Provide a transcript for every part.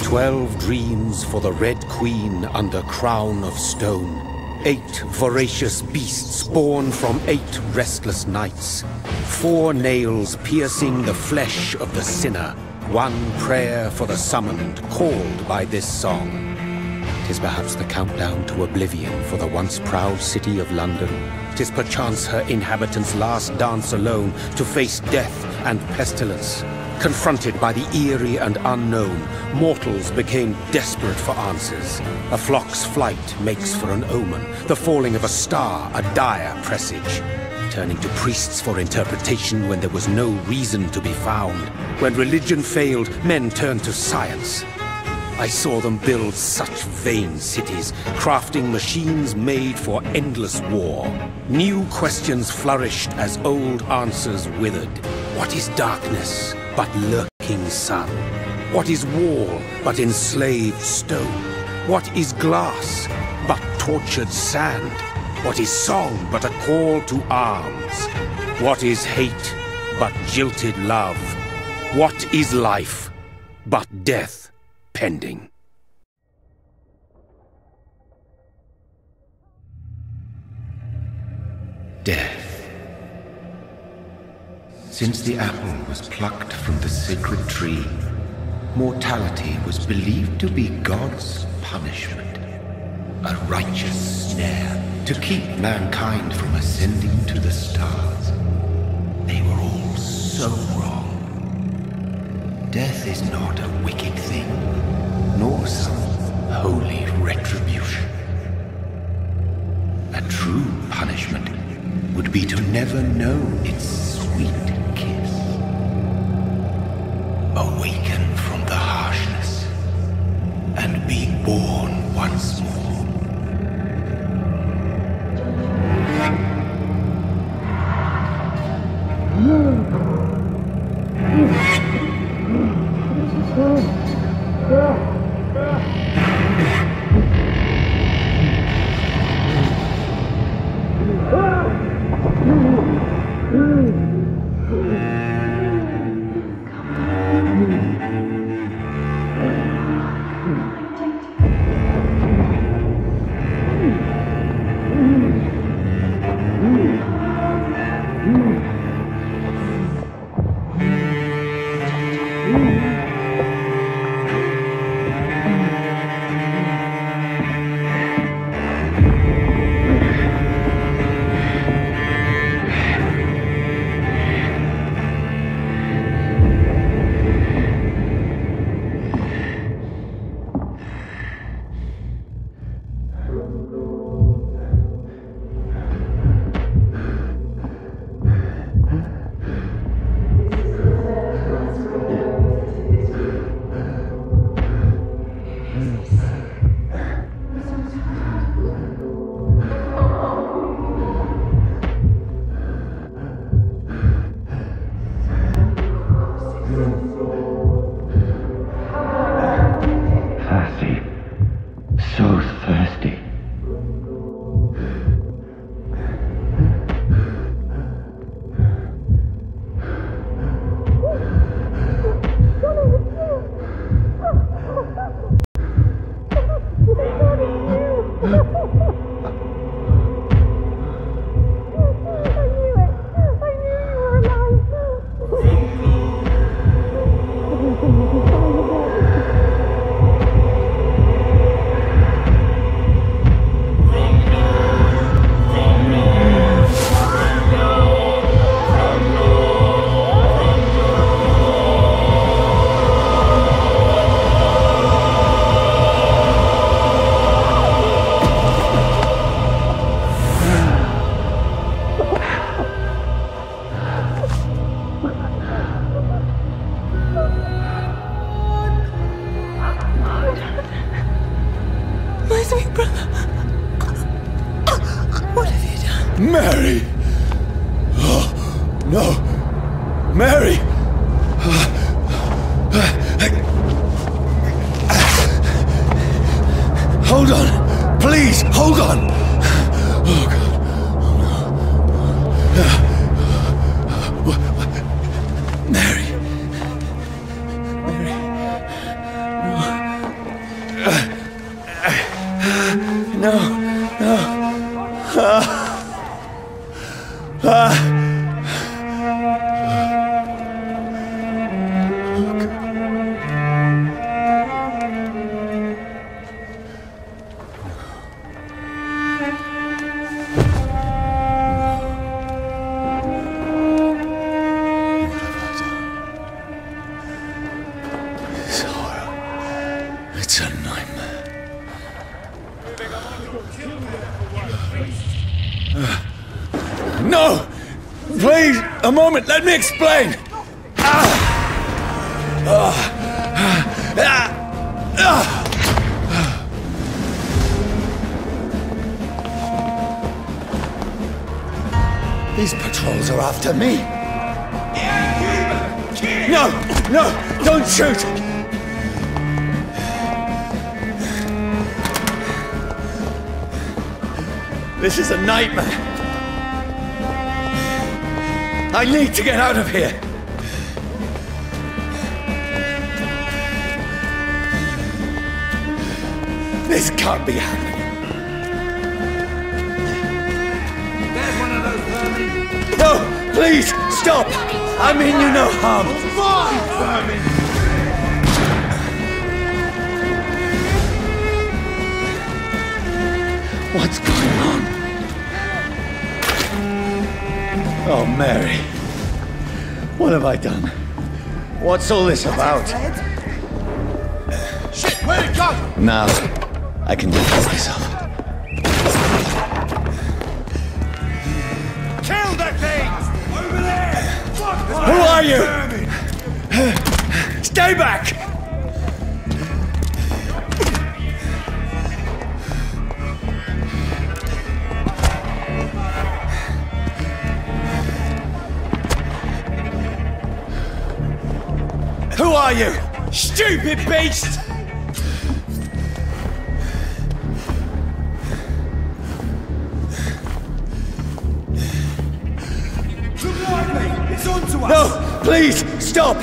12 dreams for the Red Queen under crown of stone. 8 voracious beasts born from 8 restless nights. 4 nails piercing the flesh of the sinner. 1 prayer for the summoned, called by this song. 'Tis perhaps the countdown to oblivion for the once proud city of London. 'Tis perchance her inhabitants' last dance alone to face death and pestilence. Confronted by the eerie and unknown, mortals became desperate for answers. A flock's flight makes for an omen, the falling of a star a dire presage. Turning to priests for interpretation when there was no reason to be found. When religion failed, men turned to science. I saw them build such vain cities, crafting machines made for endless war. New questions flourished as old answers withered. What is darkness but lurking sun? What is wall but enslaved stone? What is glass but tortured sand? What is song but a call to arms? What is hate but jilted love? What is life but death pending? Death. Since the apple was plucked from the sacred tree, mortality was believed to be God's punishment, a righteous snare to keep mankind from ascending to the stars. They were all so wrong. Death is not a wicked thing, nor some holy retribution. A true punishment would be to never know its sweet kiss. Awaken from the harshness and be born once more. Mary! Oh, no! Mary! Hold on! Please, hold on! Oh, God. Oh, no. Mary. Mary. No. It's a nightmare. No! Please, a moment, let me explain! These patrols are after me. No! No! Don't shoot! This is a nightmare. I need to get out of here. This can't be happening. There's one of those vermin. No, please, stop. I mean you no harm. Vermin. What's going on? Oh, Mary. What have I done? What's all this about? Shit, where'd it go? Now, I can defend myself. Kill that thing! Over there! Fuck! Who are you? Stay back! Who are you? Stupid beast! It's on to us! No! Please! Stop!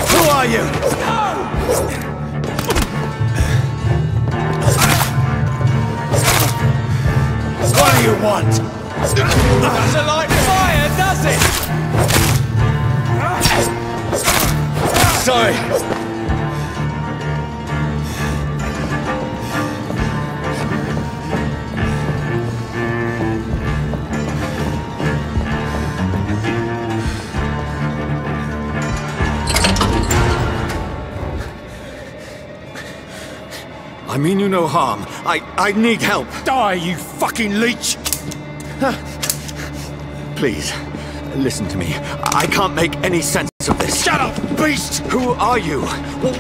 Who are you? What do you want? Doesn't like fire, does it? Sorry. I mean you no harm. I need help. Die, you fucking leech! Please, listen to me. I can't make any sense of this. Shut up, beast! Who are you?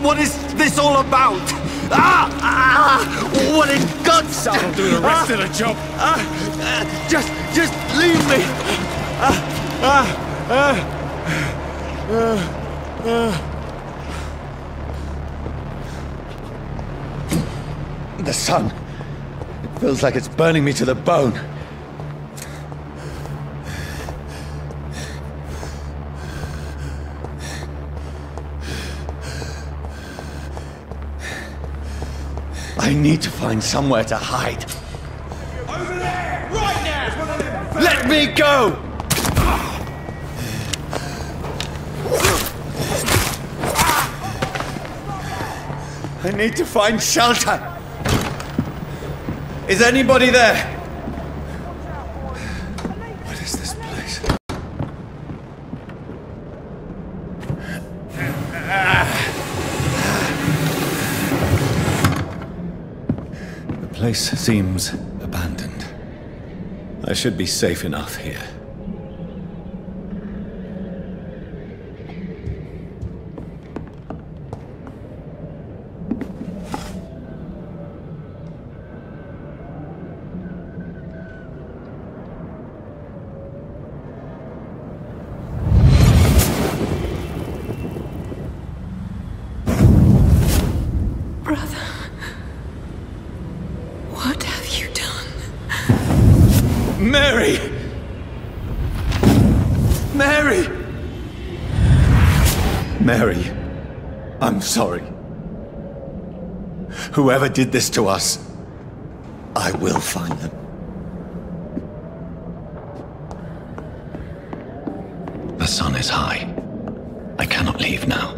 What is this all about? What in God's I'll do the rest of the job. Just leave me. The sun. It feels like it's burning me to the bone. I need to find somewhere to hide. Over there! Right now! Let me go! I need to find shelter. Is anybody there? What is this place? The place seems abandoned. I should be safe enough here. Brother, what have you done? Mary! Mary! Mary, I'm sorry. Whoever did this to us, I will find them. The sun is high. I cannot leave now.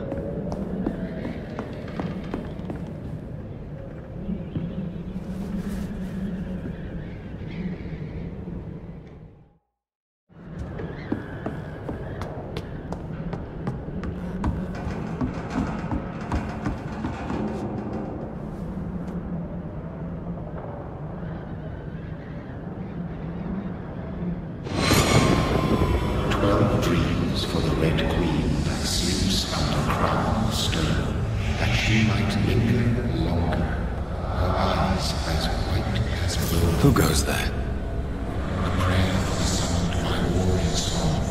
For the Red Queen that sleeps under crown of stone, that she might linger longer, her eyes as white as gold. Who goes there? A prayer summoned my warrior song.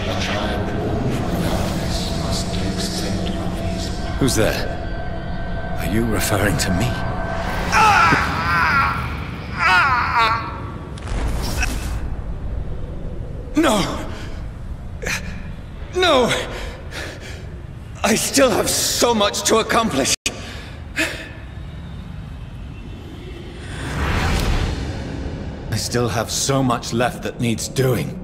A child born from darkness must take scent of his. Who's there? Are you referring to me? No! No! I still have so much to accomplish. I still have so much left that needs doing.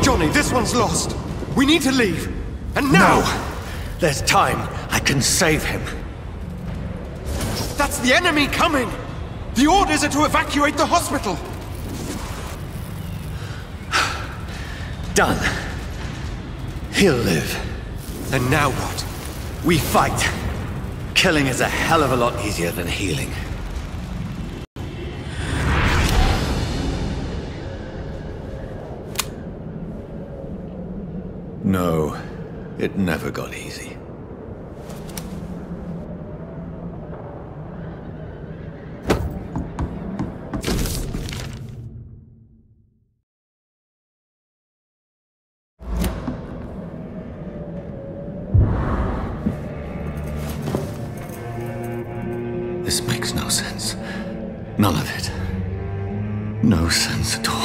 Johnny, this one's lost. We need to leave. And now! No! There's time. I can save him. That's the enemy coming! The orders are to evacuate the hospital! Done. He'll live. And now what? We fight. Killing is a hell of a lot easier than healing. No, it never got easy. This makes no sense. None of it. No sense at all.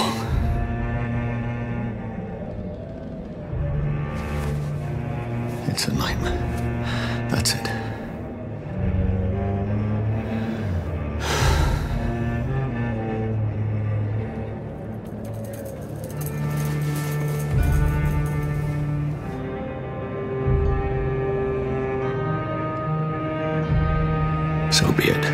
It's a nightmare. That's it. So be it.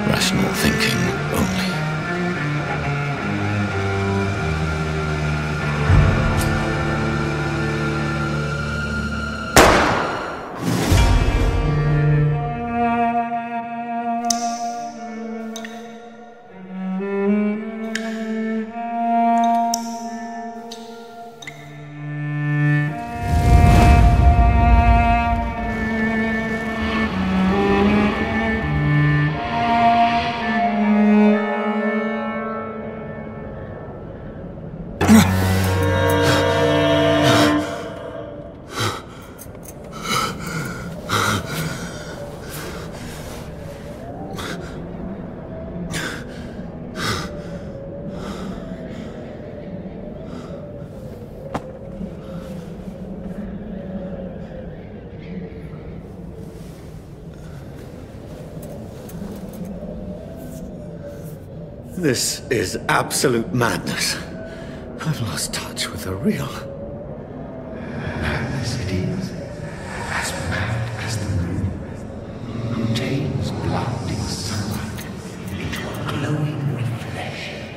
Rational thinking only. This is absolute madness. I've lost touch with the real. Madness it is, as mad as the moon, who tames blinding sunlight into a glowing reflection.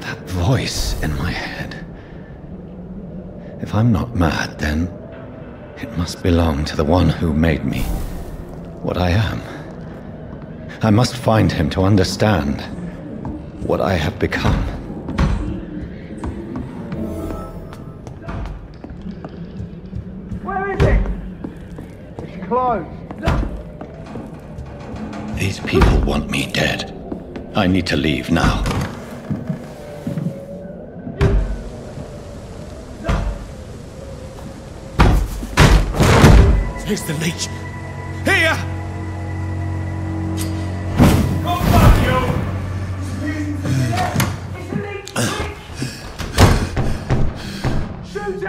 That voice in my head. If I'm not mad, then it must belong to the one who made me what I am. I must find him to understand what I have become. Where is it? It's closed. These people want me dead. I need to leave now. Here's the leech. Here!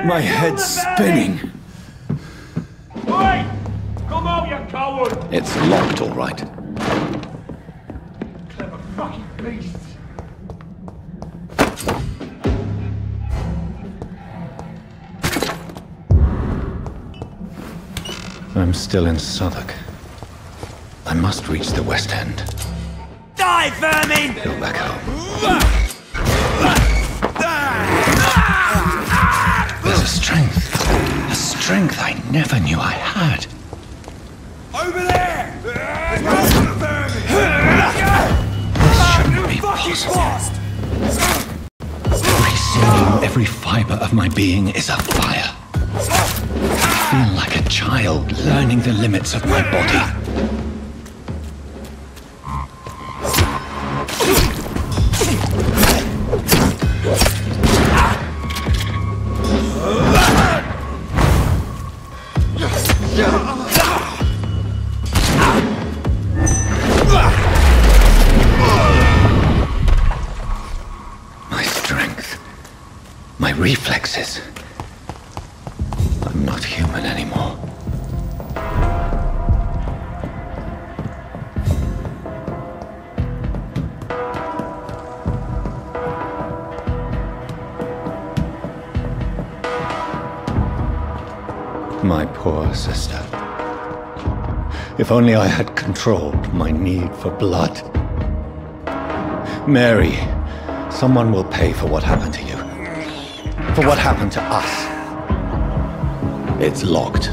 My head's spinning. Oi! Come out, you coward! It's locked, all right. Clever fucking beasts! I'm still in Southwark. I must reach the West End. Die, vermin! Go back home. There's a strength I never knew I had. Over there! This shouldn't be possible. Every sinew, every fiber of my being is afire. I feel like a child learning the limits of my body. My strength, my reflexes. I'm not human anymore. My poor sister. If only I had controlled my need for blood. Mary, someone will pay for what happened to you. For what happened to us. It's locked.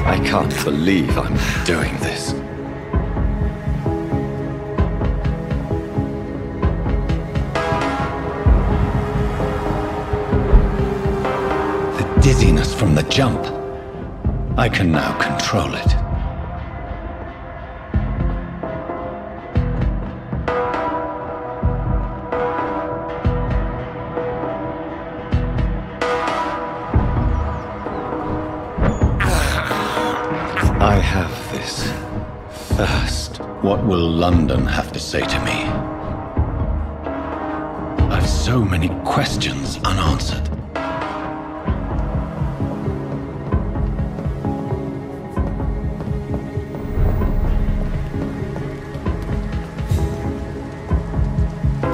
I can't believe I'm doing this. The dizziness from the jump. I can now control it. I have this thirst. What will London have to say to me? I've so many questions unanswered.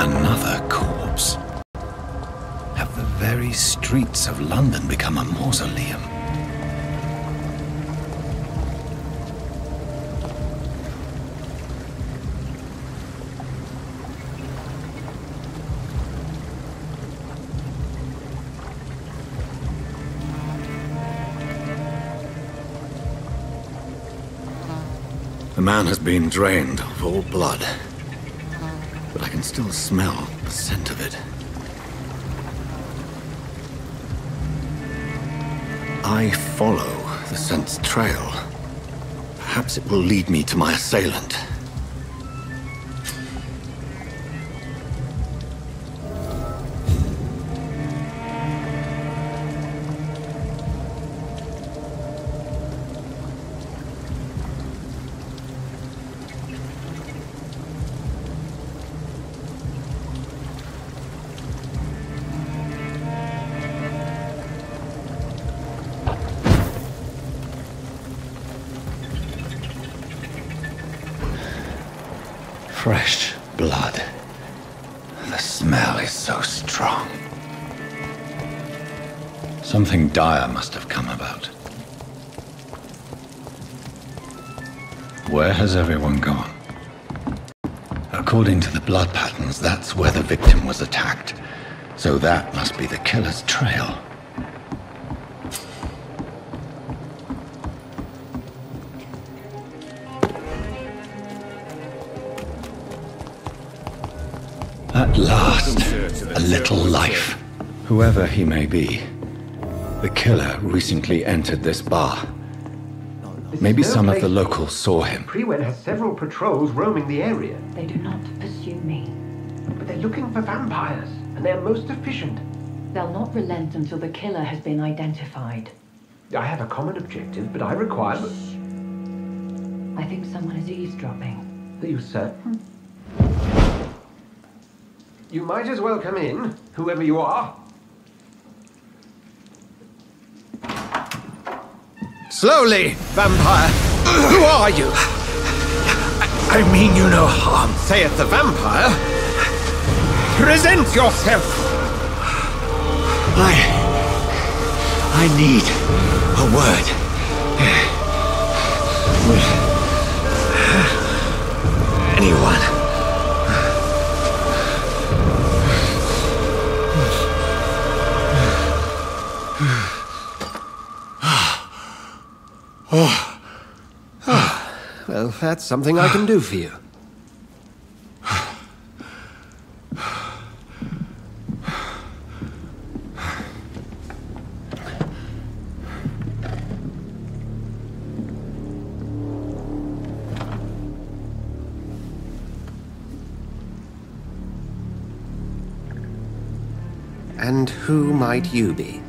Another corpse. Have the very streets of London become a mausoleum? The man has been drained of all blood, but I can still smell the scent of it. I follow the scent's trail. Perhaps it will lead me to my assailant. Fresh blood. The smell is so strong. Something dire must have come about. Where has everyone gone? According to the blood patterns, that's where the victim was attacked. So that must be the killer's trail. At last, a little life. Whoever he may be, the killer recently entered this bar. Maybe some of the locals saw him. Prewen has several patrols roaming the area. They do not pursue me. But they're looking for vampires, and they're most efficient. They'll not relent until the killer has been identified. I have a common objective, but I require... I think someone is eavesdropping. Are you certain? You might as well come in, whoever you are. Slowly, vampire! Who are you? I mean you no harm. Saith the vampire. Present yourself! I need a word. With anyone. Well, that's something I can do for you. And who might you be?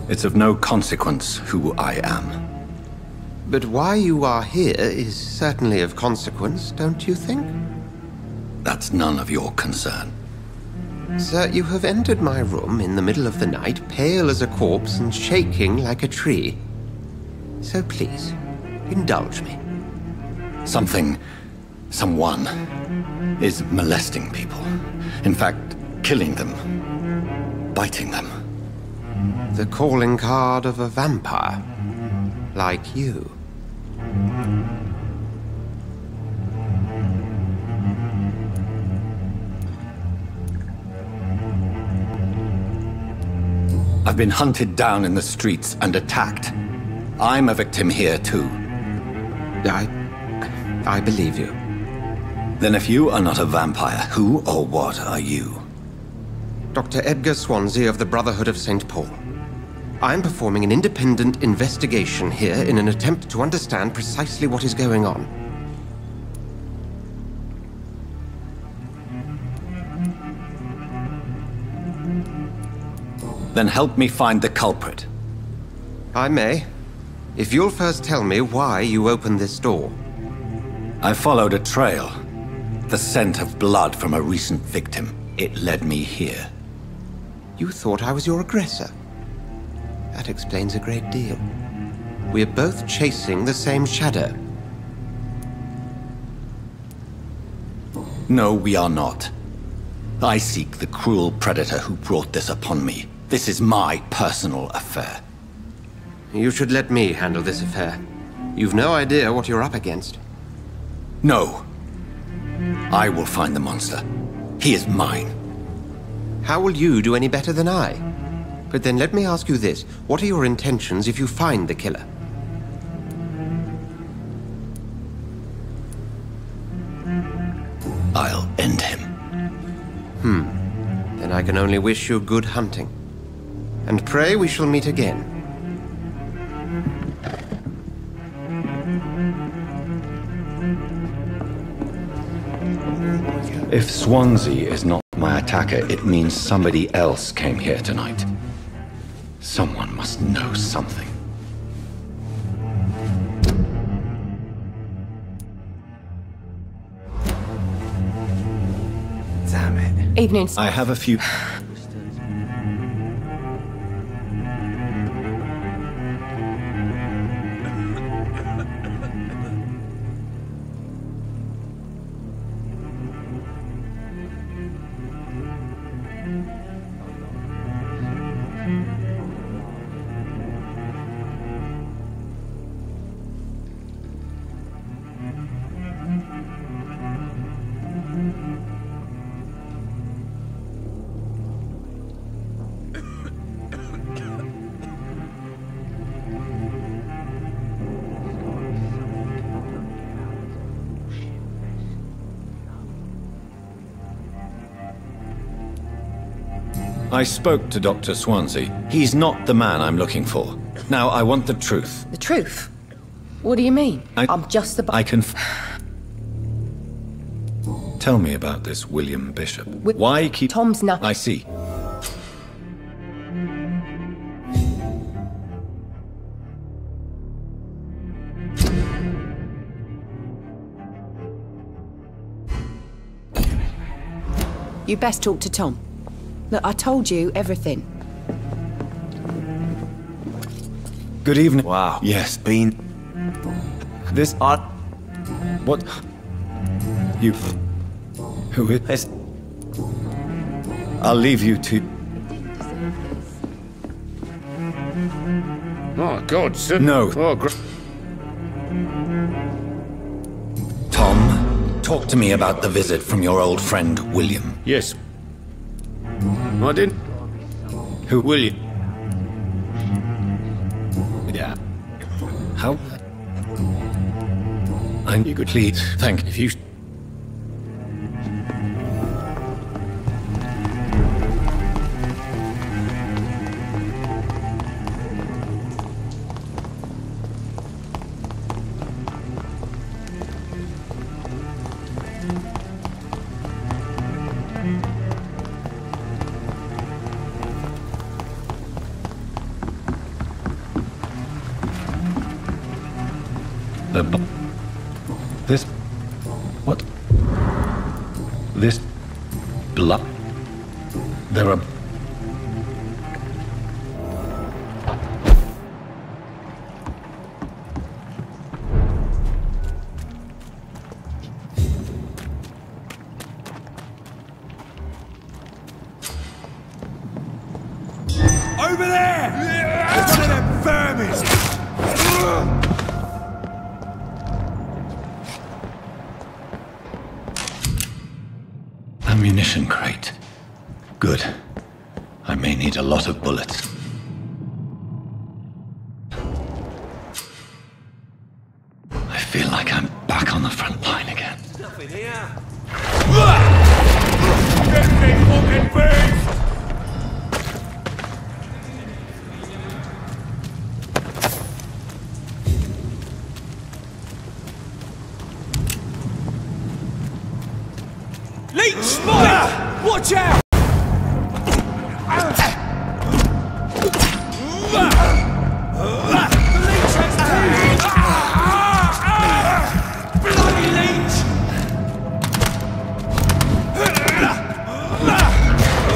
It's of no consequence who I am. But why you are here is certainly of consequence, don't you think? That's none of your concern. Sir, you have entered my room in the middle of the night, pale as a corpse and shaking like a tree. So please, indulge me. Someone is molesting people. In fact, killing them, biting them. The calling card of a vampire, like you. I've been hunted down in the streets and attacked. I'm a victim here too. I believe you. Then if you are not a vampire, who or what are you? Dr. Edgar Swansea of the Brotherhood of St. Paul. I'm performing an independent investigation here in an attempt to understand precisely what is going on. Then help me find the culprit. I may, if you'll first tell me why you opened this door. I followed a trail. The scent of blood from a recent victim. It led me here. You thought I was your aggressor. That explains a great deal. We're both chasing the same shadow. No, we are not. I seek the cruel predator who brought this upon me. This is my personal affair. You should let me handle this affair. You've no idea what you're up against. No. I will find the monster. He is mine. How will you do any better than I? But then let me ask you this. What are your intentions if you find the killer? I'll end him. Then I can only wish you good hunting. And pray we shall meet again. If Swansea is not my attacker, it means somebody else came here tonight. Someone must know something. Damn it. Evening. I have a few... I spoke to Dr. Swansea. He's not the man I'm looking for. Now, I want the truth. The truth? What do you mean? I'm just the... I can... Tell me about this William Bishop. Why keep... Tom's not... I see. You best talk to Tom. Look, I told you everything. Good evening. Wow. Yes. Been... This... What? You... Who is... It's... I'll leave you to... Oh, God, sir. No. Oh, Tom, talk to me about the visit from your old friend, William. Yes. I didn't. Who? William. Yeah. How? You could please. Thank you. If you... This... What? This... blood... There are... Over there! One of them vermin! Ammunition crate. Good. I may need a lot of bullets. I feel like I'm back on the front line again. Nothing here. Get me fucking beef! Leech spotted! Watch out! The leech has two! Bloody leech!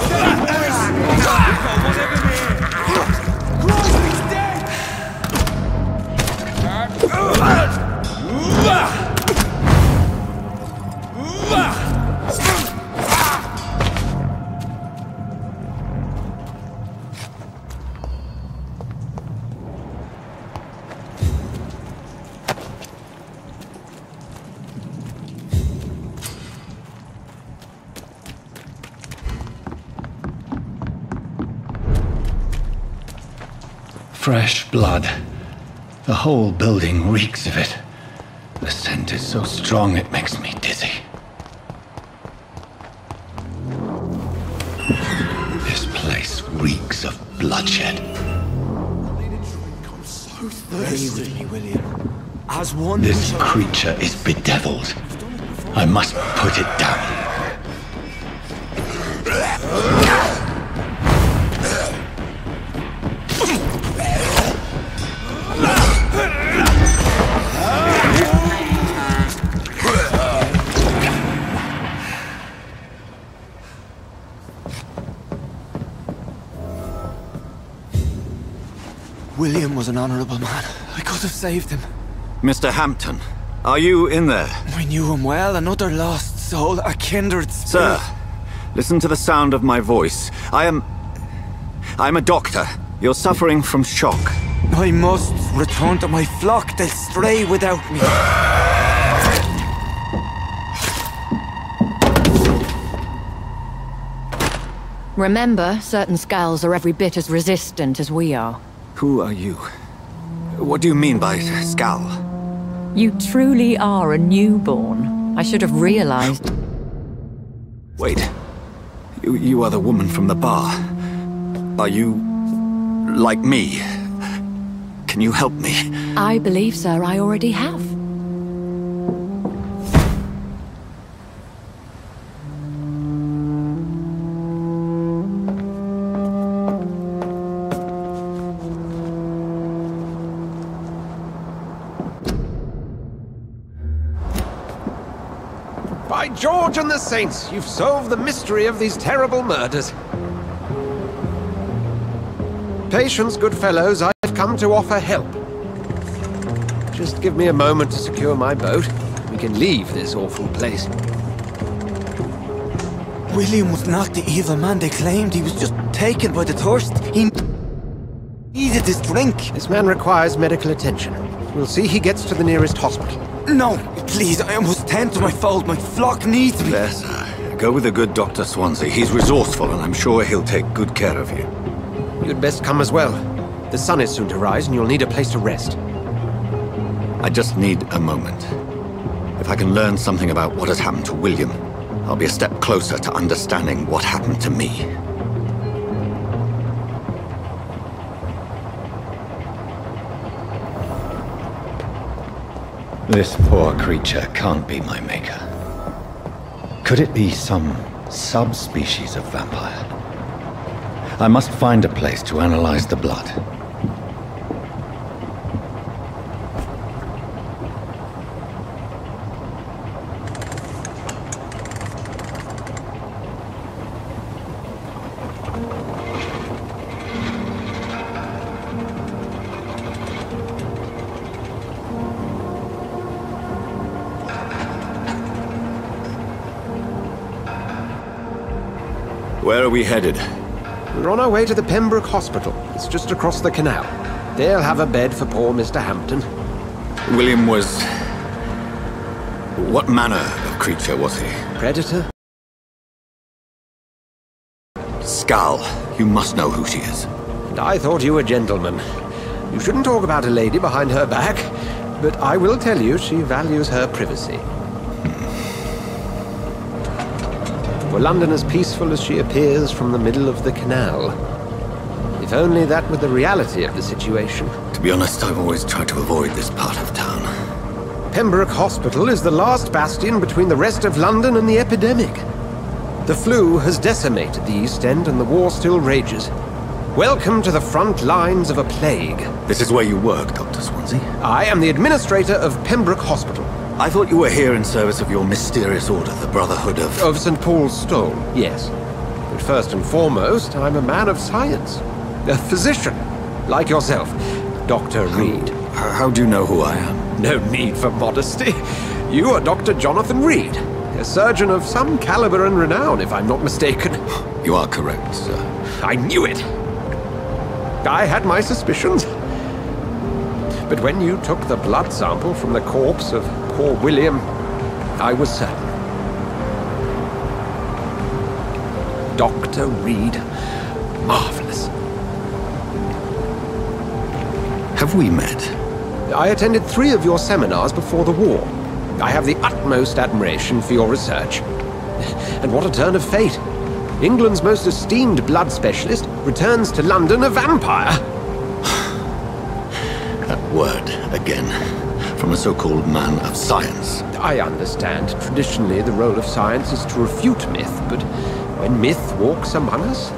Steady, boys! We've got one of them here! Christ, he's dead! Fresh blood. The whole building reeks of it. The scent is so strong it makes me dizzy. This place reeks of bloodshed. I'm so thirsty. Stay with me, William. As one. This creature is bedeviled. I must put it down. William was an honourable man. I could have saved him. Mr. Hampton, are you in there? I knew him well, another lost soul, a kindred spirit. Sir, listen to the sound of my voice. I'm a doctor. You're suffering from shock. I must return to my flock. They'll stray without me. Remember, certain skulls are every bit as resistant as we are. Who are you? What do you mean by Skal? You truly are a newborn. I should have realized. Wait. You are the woman from the bar. Are you... like me? Can you help me? I believe, sir, I already have. By George and the Saints, you've solved the mystery of these terrible murders. Patience, good fellows, I've come to offer help. Just give me a moment to secure my boat. We can leave this awful place. William was not the evil man they claimed. He was just taken by the thirst. He needed this drink. This man requires medical attention. We'll see he gets to the nearest hospital. No, please, I must tend to my fold. My flock needs me. There, sir. Go with the good Dr. Swansea. He's resourceful, and I'm sure he'll take good care of you. You'd best come as well. The sun is soon to rise, and you'll need a place to rest. I just need a moment. If I can learn something about what has happened to William, I'll be a step closer to understanding what happened to me. This poor creature can't be my maker. Could it be some subspecies of vampire? I must find a place to analyze the blood. Where are we headed? We're on our way to the Pembroke Hospital. It's just across the canal. They'll have a bed for poor Mr. Hampton. William was... what manner of creature was he? Predator? Skal. You must know who she is. And I thought you a gentleman. You shouldn't talk about a lady behind her back, but I will tell you she values her privacy. Were London as peaceful as she appears from the middle of the canal? If only that were the reality of the situation. To be honest, I've always tried to avoid this part of town. Pembroke Hospital is the last bastion between the rest of London and the epidemic. The flu has decimated the East End and the war still rages. Welcome to the front lines of a plague. This is where you work, Dr. Swansea? I am the administrator of Pembroke Hospital. I thought you were here in service of your mysterious order, the Brotherhood of... Of St. Paul's Stole, yes. But first and foremost, I'm a man of science. A physician, like yourself, Dr. Reed. How do you know who I am? No need for modesty. You are Dr. Jonathan Reed, a surgeon of some caliber and renown, if I'm not mistaken. You are correct, sir. I knew it! I had my suspicions. But when you took the blood sample from the corpse of poor William, I was certain. Dr. Reed. Marvelous. Have we met? I attended 3 of your seminars before the war. I have the utmost admiration for your research. And what a turn of fate. England's most esteemed blood specialist returns to London a vampire. That word, again. From a so-called man of science. I understand. Traditionally, the role of science is to refute myth, but when myth walks among us,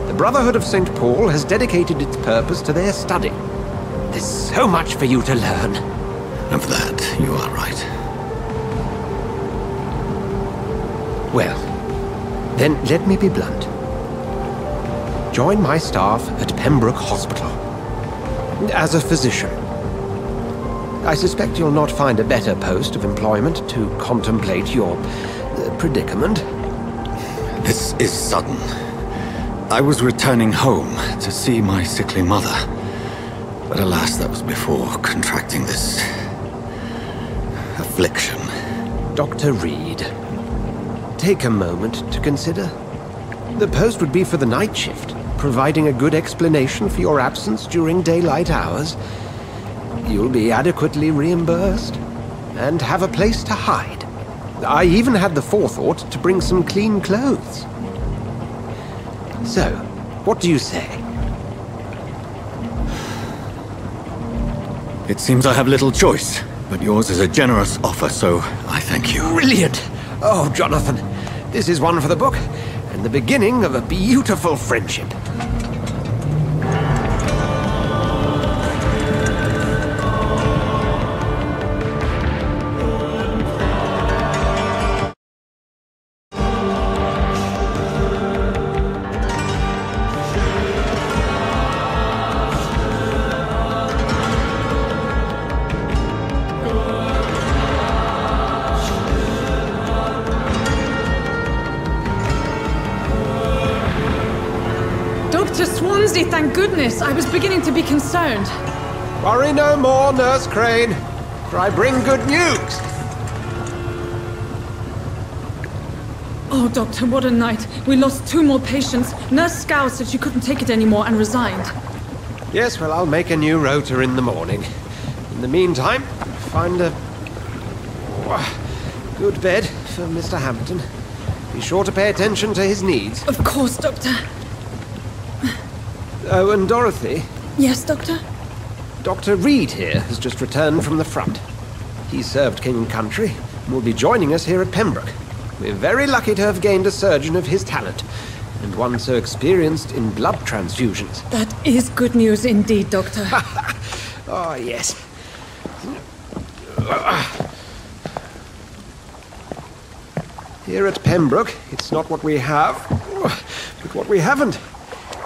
the Brotherhood of St. Paul has dedicated its purpose to their study. There's so much for you to learn. Of that, you are right. Well, then let me be blunt. Join my staff at Pembroke Hospital. As a physician. I suspect you'll not find a better post of employment to contemplate your predicament. This is sudden. I was returning home to see my sickly mother. But alas, that was before contracting this... affliction. Dr. Reed, take a moment to consider. The post would be for the night shift, providing a good explanation for your absence during daylight hours. You'll be adequately reimbursed, and have a place to hide. I even had the forethought to bring some clean clothes. So, what do you say? It seems I have little choice, but yours is a generous offer, so I thank you. Brilliant! Oh, Jonathan, this is one for the book, and the beginning of a beautiful friendship. Dr. Swansea, thank goodness. I was beginning to be concerned. Worry no more, Nurse Crane, for I bring good news. Oh, Doctor, what a night. We lost 2 more patients. Nurse Scow said she couldn't take it anymore and resigned. Yes, well, I'll make a new rota in the morning. In the meantime, find a good bed for Mr. Hampton. Be sure to pay attention to his needs. Of course, Doctor. Oh, and Dorothy? Yes, Doctor? Dr. Reed here has just returned from the front. He served King and Country and will be joining us here at Pembroke. We're very lucky to have gained a surgeon of his talent, and one so experienced in blood transfusions. That is good news indeed, Doctor. Oh, yes. Here at Pembroke, it's not what we have, but what we haven't.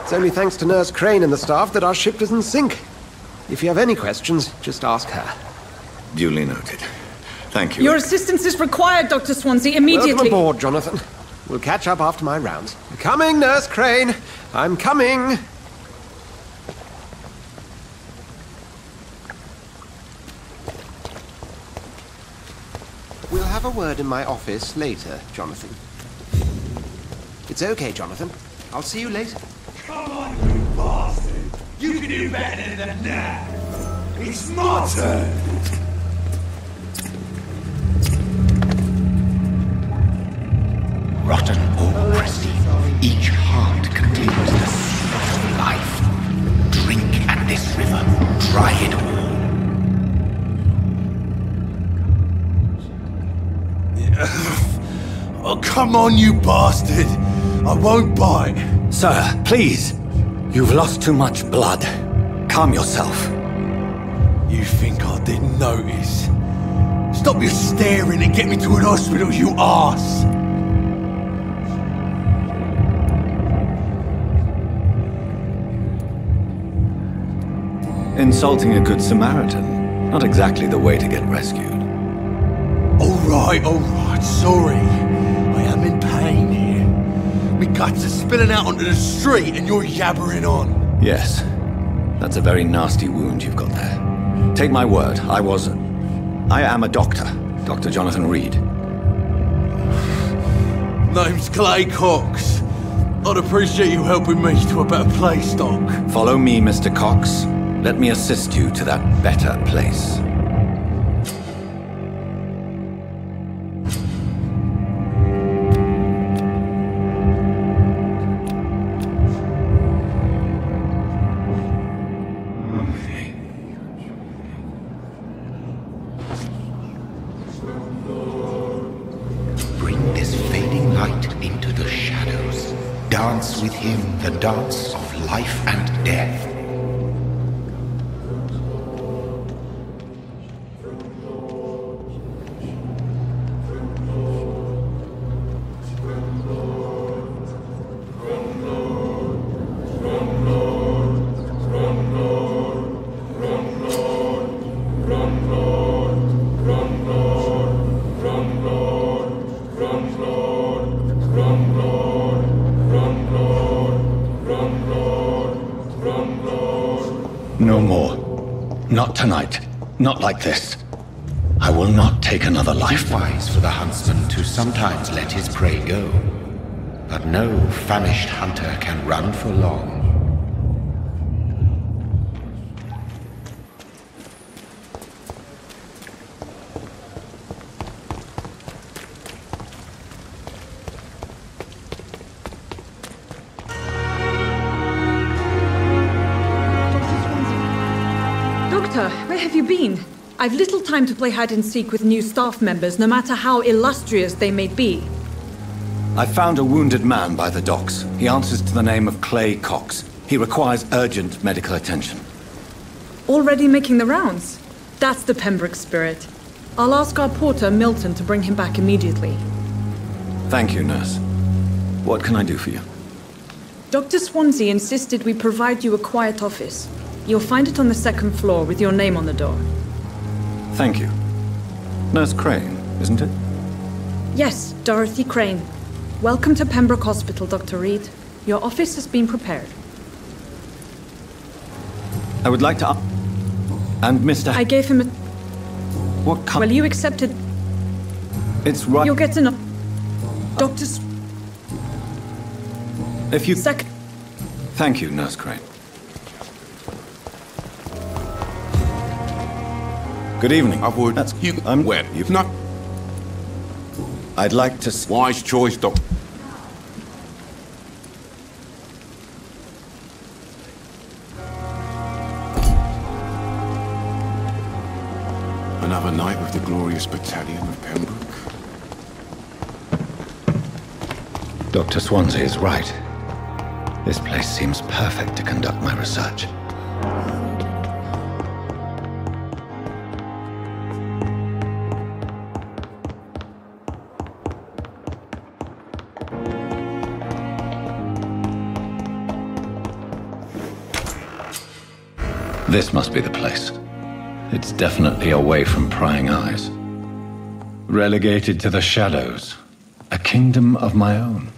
It's only thanks to Nurse Crane and the staff that our ship doesn't sink. If you have any questions, just ask her. Duly noted. Thank you. Your assistance is required, Dr. Swansea, immediately. Welcome aboard, Jonathan. We'll catch up after my rounds. Coming, Nurse Crane. I'm coming. We'll have a word in my office later, Jonathan. It's okay, Jonathan. I'll see you later. Come on, you bastard! You can do better than that! It's my turn! Rotten or crusty, each heart contains the secret of life. Drink at this river, try it all. Oh, come on, you bastard! I won't bite! Sir, please! You've lost too much blood. Calm yourself. You think I didn't notice? Stop your staring and get me to an hospital, you arse! Insulting a good Samaritan. Not exactly the way to get rescued. Alright, sorry. I am in pain here. Me guts are spilling out onto the street and you're yabbering on. Yes. That's a very nasty wound you've got there. Take my word, I am a doctor. Dr. Jonathan Reed. Name's Clay Cox. I'd appreciate you helping me to a better place, Doc. Follow me, Mr. Cox. Let me assist you to that better place. Bring this fading light into the shadows. Dance with him the dance of life and death. No more. Not tonight. Not like this. I will not take another life. It is wise for the huntsman to sometimes let his prey go. But no famished hunter can run for long. Doctor, where have you been? I've little time to play hide-and-seek with new staff members, no matter how illustrious they may be. I found a wounded man by the docks. He answers to the name of Clay Cox. He requires urgent medical attention. Already making the rounds? That's the Pembroke spirit. I'll ask our porter, Milton, to bring him back immediately. Thank you, nurse. What can I do for you? Dr. Swansea insisted we provide you a quiet office. You'll find it on the second floor with your name on the door. Thank you. Nurse Crane, isn't it? Yes, Dorothy Crane. Welcome to Pembroke Hospital, Dr. Reed. Your office has been prepared. I would like to... And Mr... I gave him a... What kind... Well, you accepted... It's right... You'll get enough... Dr. If you... Second... Thank you, Nurse Crane. Good evening. I would... That's... You... Well, you've not... I'd like to... Wise choice, Doc. Another night with the glorious battalion of Pembroke. Dr. Swansea is right. This place seems perfect to conduct my research. This must be the place. It's definitely away from prying eyes. Relegated to the shadows. A kingdom of my own.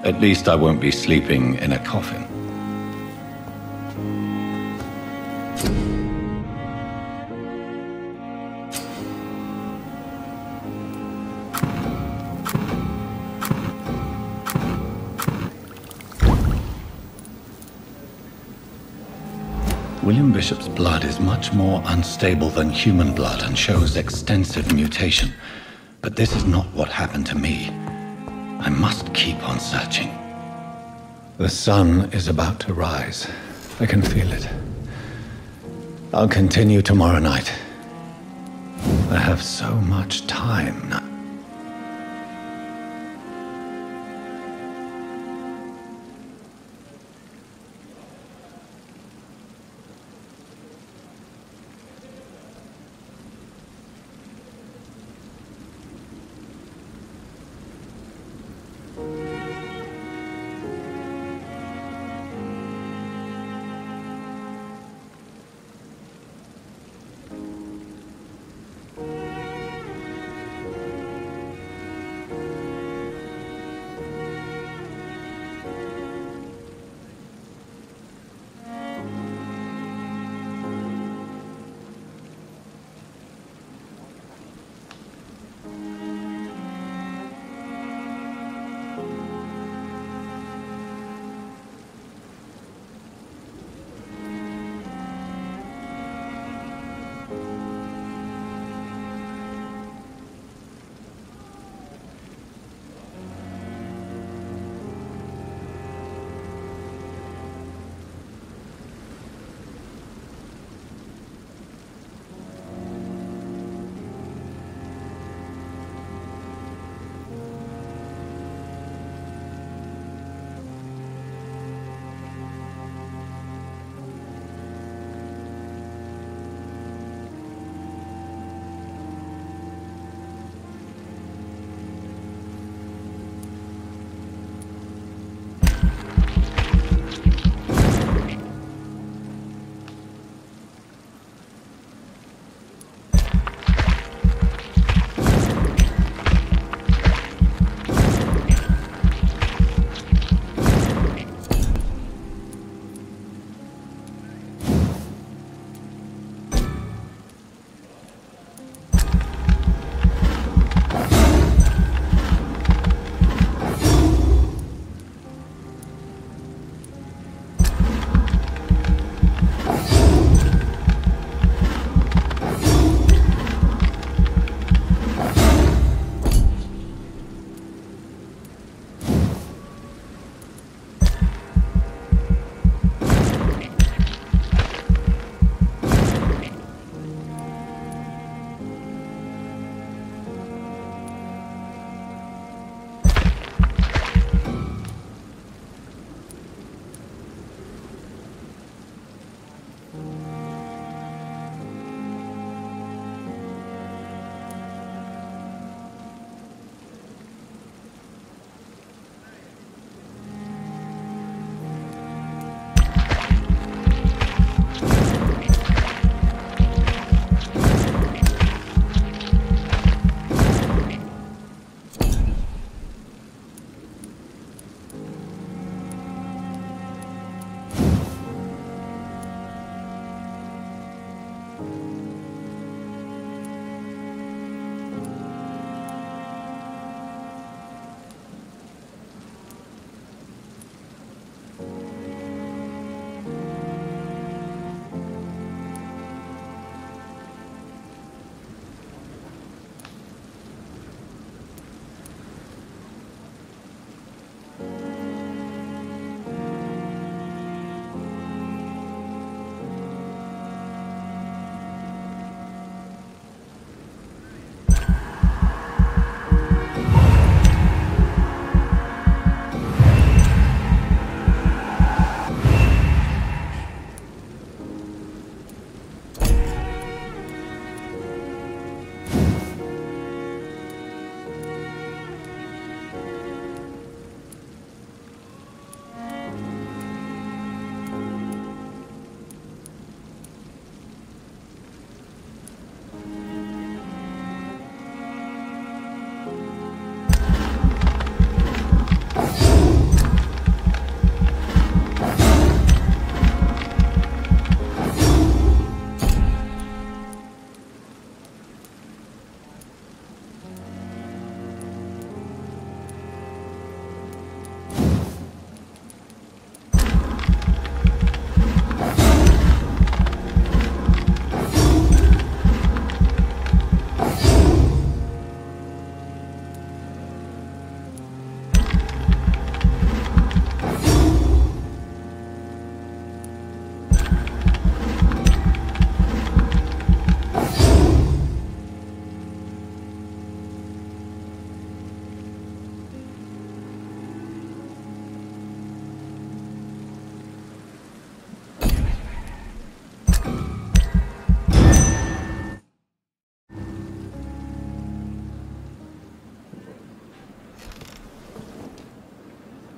At least I won't be sleeping in a coffin. William Bishop's blood is much more unstable than human blood and shows extensive mutation. But this is not what happened to me. I must keep on searching. The sun is about to rise. I can feel it. I'll continue tomorrow night. I have so much time now.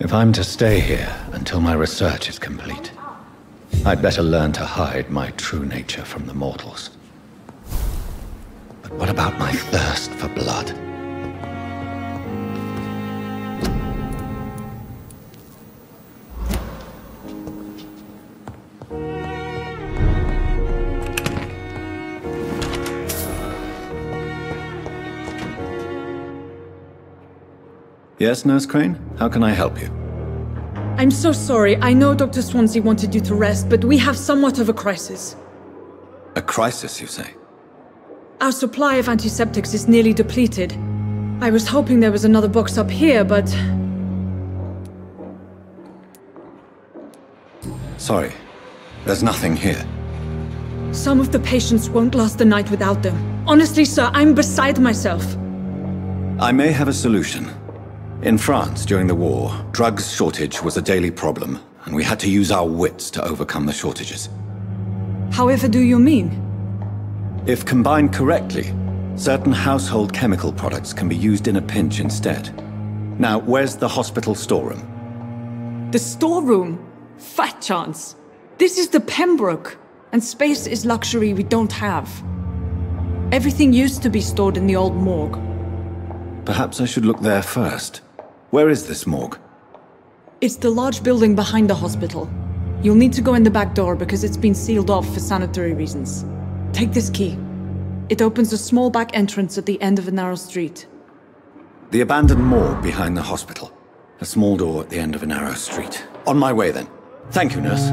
If I'm to stay here until my research is complete, I'd better learn to hide my true nature from the mortals. But what about my thirst for blood? Yes, Nurse Crane? How can I help you? I'm so sorry. I know Dr. Swansea wanted you to rest, but we have somewhat of a crisis. A crisis, you say? Our supply of antiseptics is nearly depleted. I was hoping there was another box up here, but... Sorry. There's nothing here. Some of the patients won't last the night without them. Honestly, sir, I'm beside myself. I may have a solution. In France, during the war, drugs shortage was a daily problem, and we had to use our wits to overcome the shortages. However do you mean? If combined correctly, certain household chemical products can be used in a pinch instead. Now, where's the hospital storeroom? The storeroom? Fat chance. This is the Pembroke, and space is luxury we don't have. Everything used to be stored in the old morgue. Perhaps I should look there first. Where is this morgue? It's the large building behind the hospital. You'll need to go in the back door because it's been sealed off for sanitary reasons. Take this key. It opens a small back entrance at the end of a narrow street. The abandoned morgue behind the hospital. A small door at the end of a narrow street. On my way then. Thank you, nurse.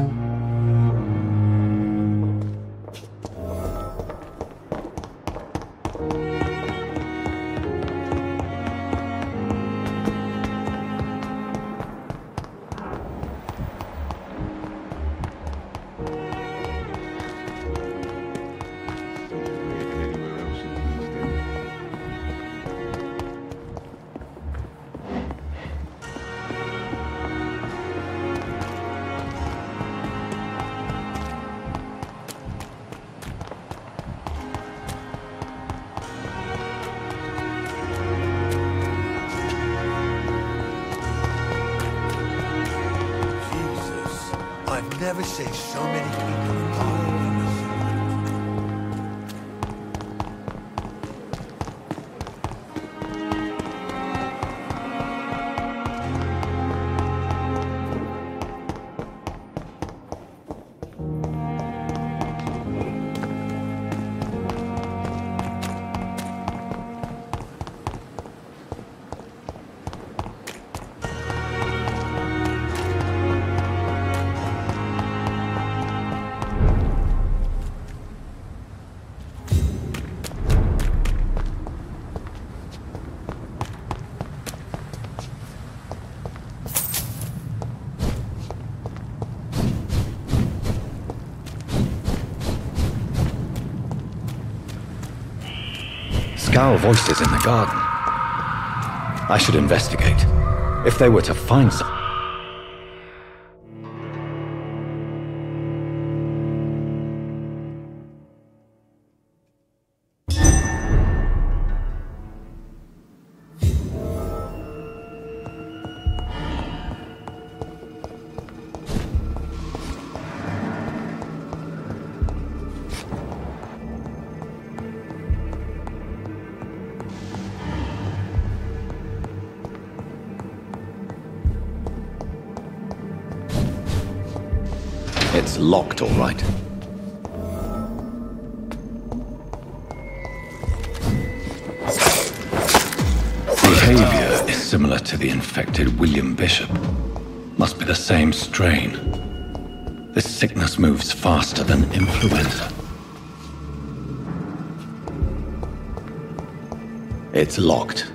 I've never seen so many people in line. Scowl voices in the garden. I should investigate. If they were to find some... It's locked, all right. Behavior is similar to the infected William Bishop. Must be the same strain. This sickness moves faster than influenza. It's locked.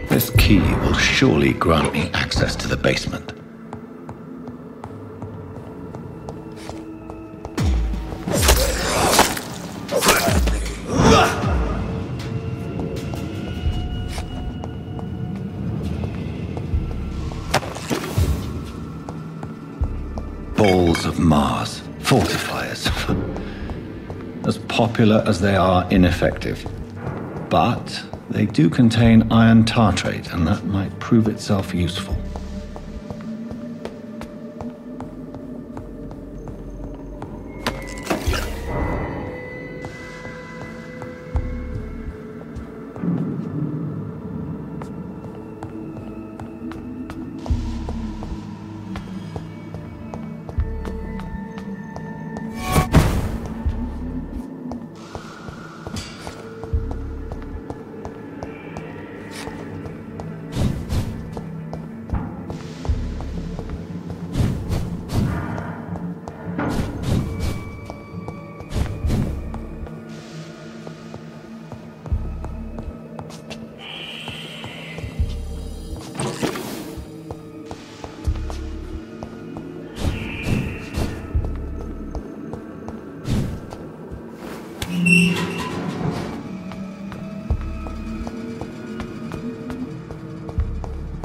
This key will surely grant me access to the basement. Balls of Mars, fortifiers. As popular as they are ineffective. But they do contain iron tartrate, and that might prove itself useful.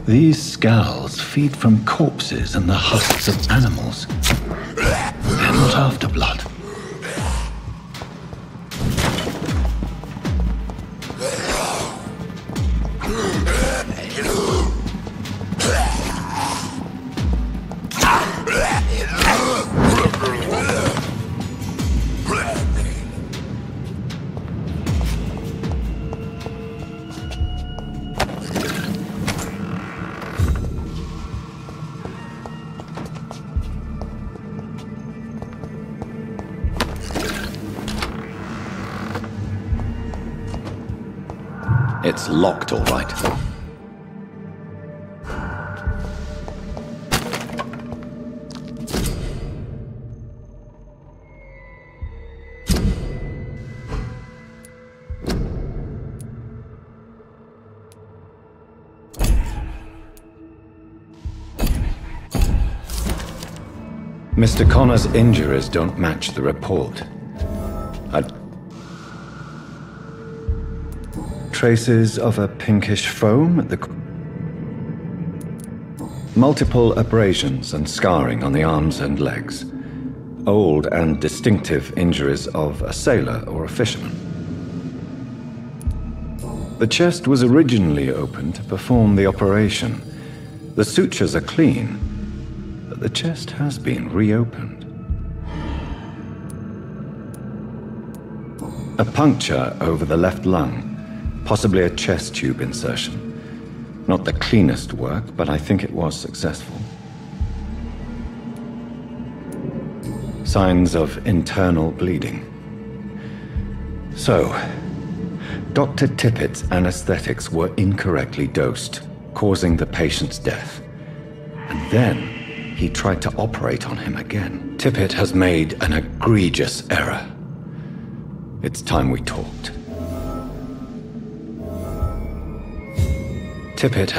These scowls feed from corpses and the husks of animals. They're not after blood. It's locked, all right. Mr. Connor's injuries don't match the report. Traces of a pinkish foam at the... Multiple abrasions and scarring on the arms and legs. Old and distinctive injuries of a sailor or a fisherman. The chest was originally opened to perform the operation. The sutures are clean, but the chest has been reopened. A puncture over the left lung. Possibly a chest tube insertion. Not the cleanest work, but I think it was successful. Signs of internal bleeding. So, Dr. Tippett's anesthetics were incorrectly dosed, causing the patient's death. And then, he tried to operate on him again. Tippett has made an egregious error. It's time we talked. Tippett.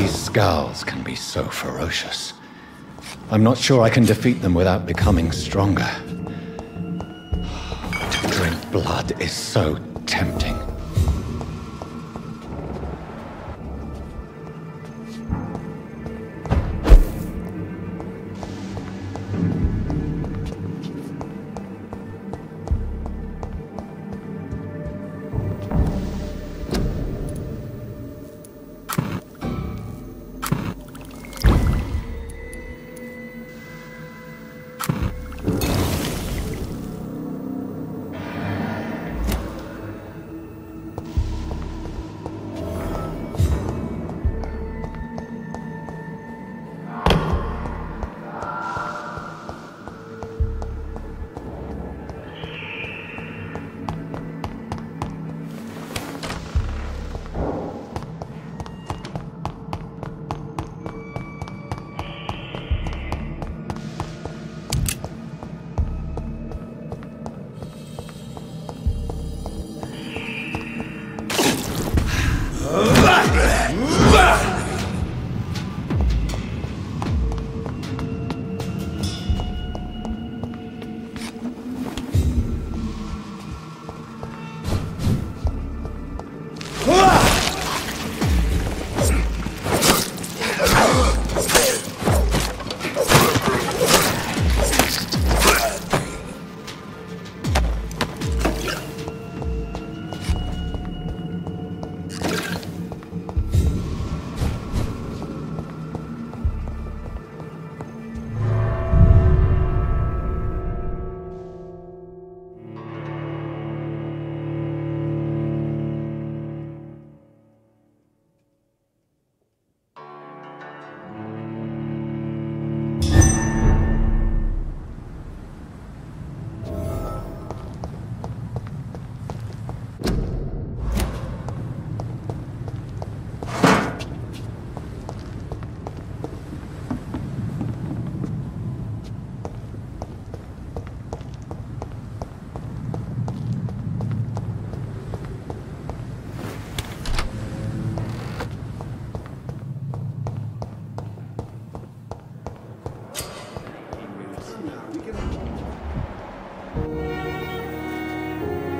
Scowls can be so ferocious. I'm not sure I can defeat them without becoming stronger. To drink blood is so tempting.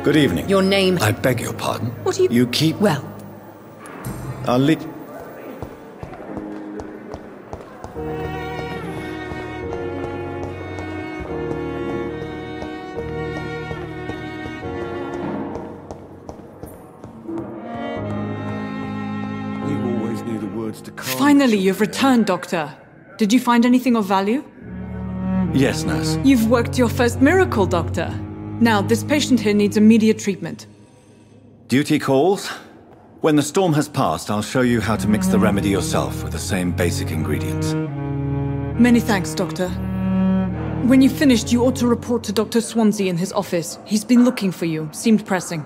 Good evening. Your name? I beg your pardon. What do you... You keep... Well... I'll leave... You always knew the words to calm. Finally, you've returned, Doctor. Did you find anything of value? Yes, nurse. You've worked your first miracle, Doctor. Now, this patient here needs immediate treatment. Duty calls. When the storm has passed, I'll show you how to mix the remedy yourself with the same basic ingredients. Many thanks, Doctor. When you've finished, you ought to report to Dr. Swansea in his office. He's been looking for you. Seemed pressing.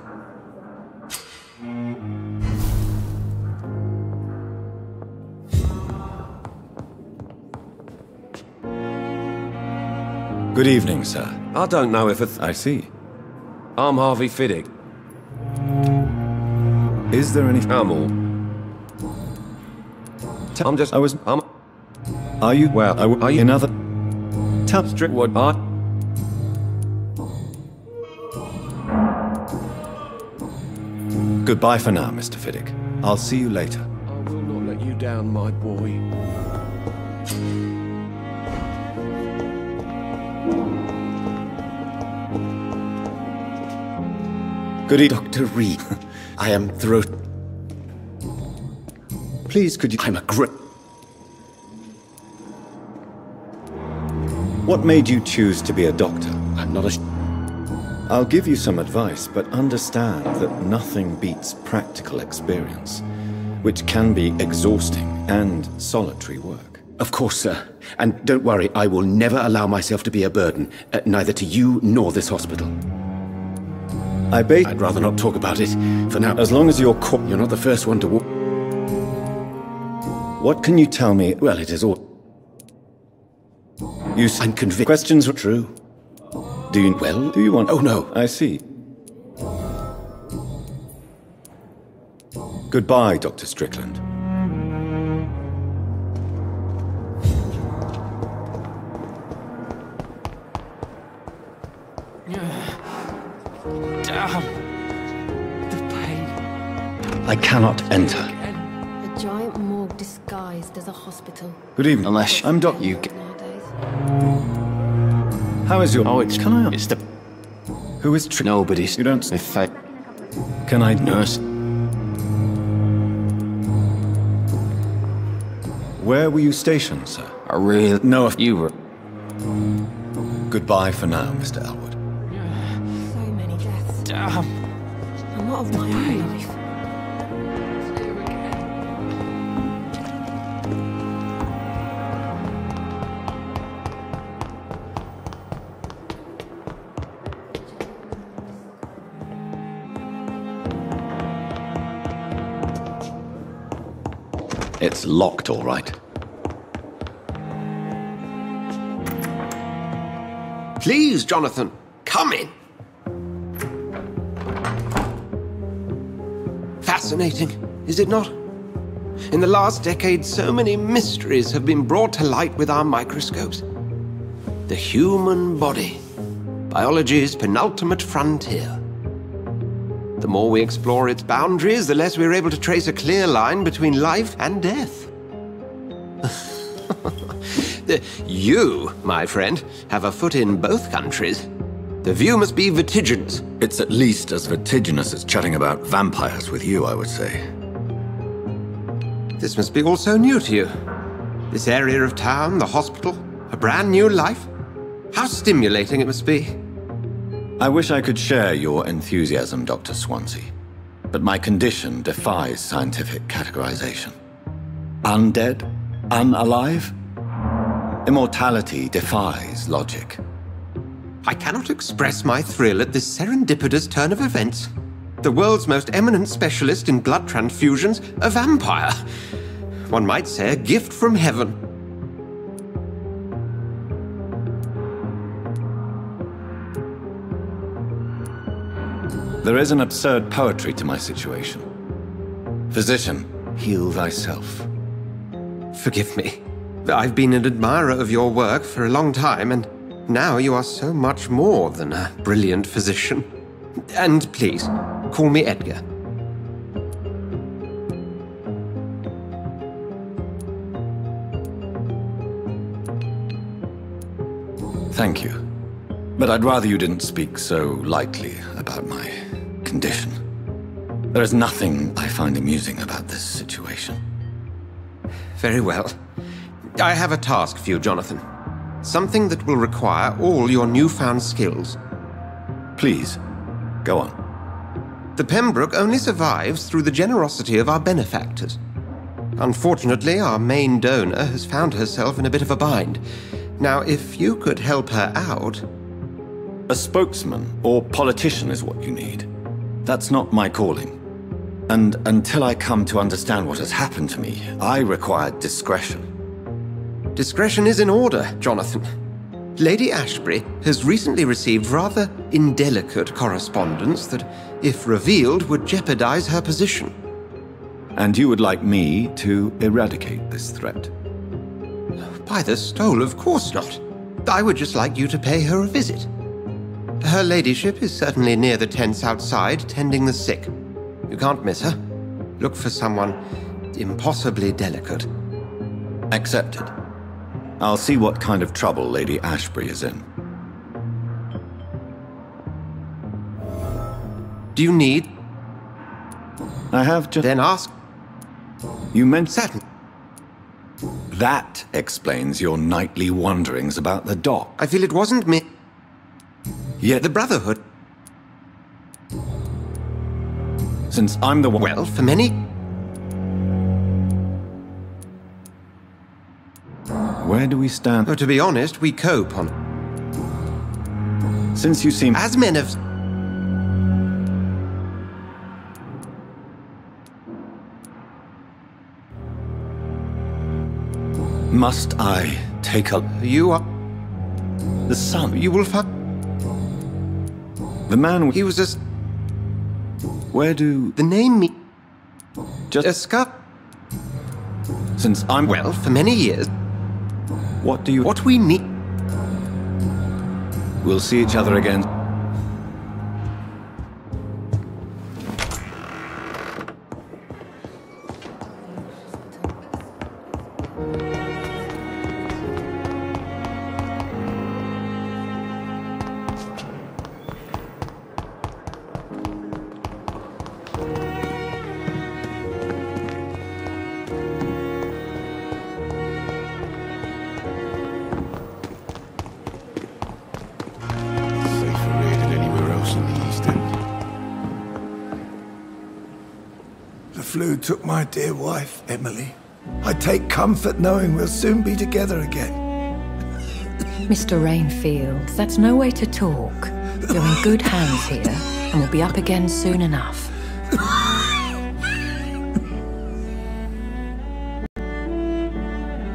Good evening, sir. I don't know if I see. I'm Harvey Fiddick. Is there any... I'm all. I'm just... Are you... Well, are you... Another... Tell strict what I... Goodbye for now, Mr. Fiddick. I'll see you later. I will not let you down, my boy. Good evening, Dr. Reed. I am throat. Please, could you... I'm a great... What made you choose to be a doctor? I'm not a... I'll give you some advice, but understand that nothing beats practical experience, which can be exhausting and solitary work. Of course, sir. And don't worry, I will never allow myself to be a burden, neither to you nor this hospital. I'd rather not talk about it for now. As long as you're not the first one to walk. What can you tell me? Well, it is all... I'm convinced. Questions are true. Do you want... Oh, no. I see. Goodbye, Dr. Strickland. Damn. The pain. I cannot enter. A giant morgue disguised as a hospital. Good evening. Unless I'm Doc. You How is your... Oh, it's... Can I... It's the... Who is Nobody's... You don't... If I... Can I... Nurse... Where were you stationed, sir? I really... No, if you were... Goodbye for now, Mr. Elwood. So many deaths. Damn. And what of my own life? It's locked, all right. Please, Jonathan, come in. Fascinating, is it not? In the last decade, so many mysteries have been brought to light with our microscopes. The human body, biology's penultimate frontier. The more we explore its boundaries, the less we're able to trace a clear line between life and death. You, my friend, have a foot in both countries. The view must be vertiginous. It's at least as vertiginous as chatting about vampires with you, I would say. This must be all so new to you. This area of town, the hospital, a brand new life. How stimulating it must be. I wish I could share your enthusiasm, Dr. Swansea, but my condition defies scientific categorization. Undead? Unalive? Immortality defies logic. I cannot express my thrill at this serendipitous turn of events. The world's most eminent specialist in blood transfusions, a vampire. One might say a gift from heaven. There is an absurd poetry to my situation. Physician, heal thyself. Forgive me. I've been an admirer of your work for a long time, and now you are so much more than a brilliant physician. And please, call me Edgar. Thank you. But I'd rather you didn't speak so lightly about my condition. There is nothing I find amusing about this situation. Very well. I have a task for you, Jonathan. Something that will require all your newfound skills. Please, go on. The Pembroke only survives through the generosity of our benefactors. Unfortunately, our main donor has found herself in a bit of a bind. Now, if you could help her out... A spokesman or politician is what you need. That's not my calling. And until I come to understand what has happened to me, I require discretion. Discretion is in order, Jonathan. Lady Ashbury has recently received rather indelicate correspondence that, if revealed, would jeopardize her position. And you would like me to eradicate this threat? By the stole, of course not. I would just like you to pay her a visit. Her ladyship is certainly near the tents outside, tending the sick. You can't miss her. Look for someone impossibly delicate. Accepted. I'll see what kind of trouble Lady Ashbury is in. Do you need... I have just... Then ask... You meant... Certainly. That explains your nightly wanderings about the dock. I feel it wasn't me. Yet... The Brotherhood. Since I'm the one... Well, for many... Where do we stand? Oh, to be honest, we cope on... Since you seem... As men of... Must I take a... You are... The son. You will fuck... The man... He was just... Where do... The name me... Just... Escape... Since I'm... Well, for many years... What do you... What we need... We'll see each other again. Took my dear wife, Emily. I take comfort knowing we'll soon be together again. Mr. Rainfield, that's no way to talk. You're in good hands here, and we'll be up again soon enough.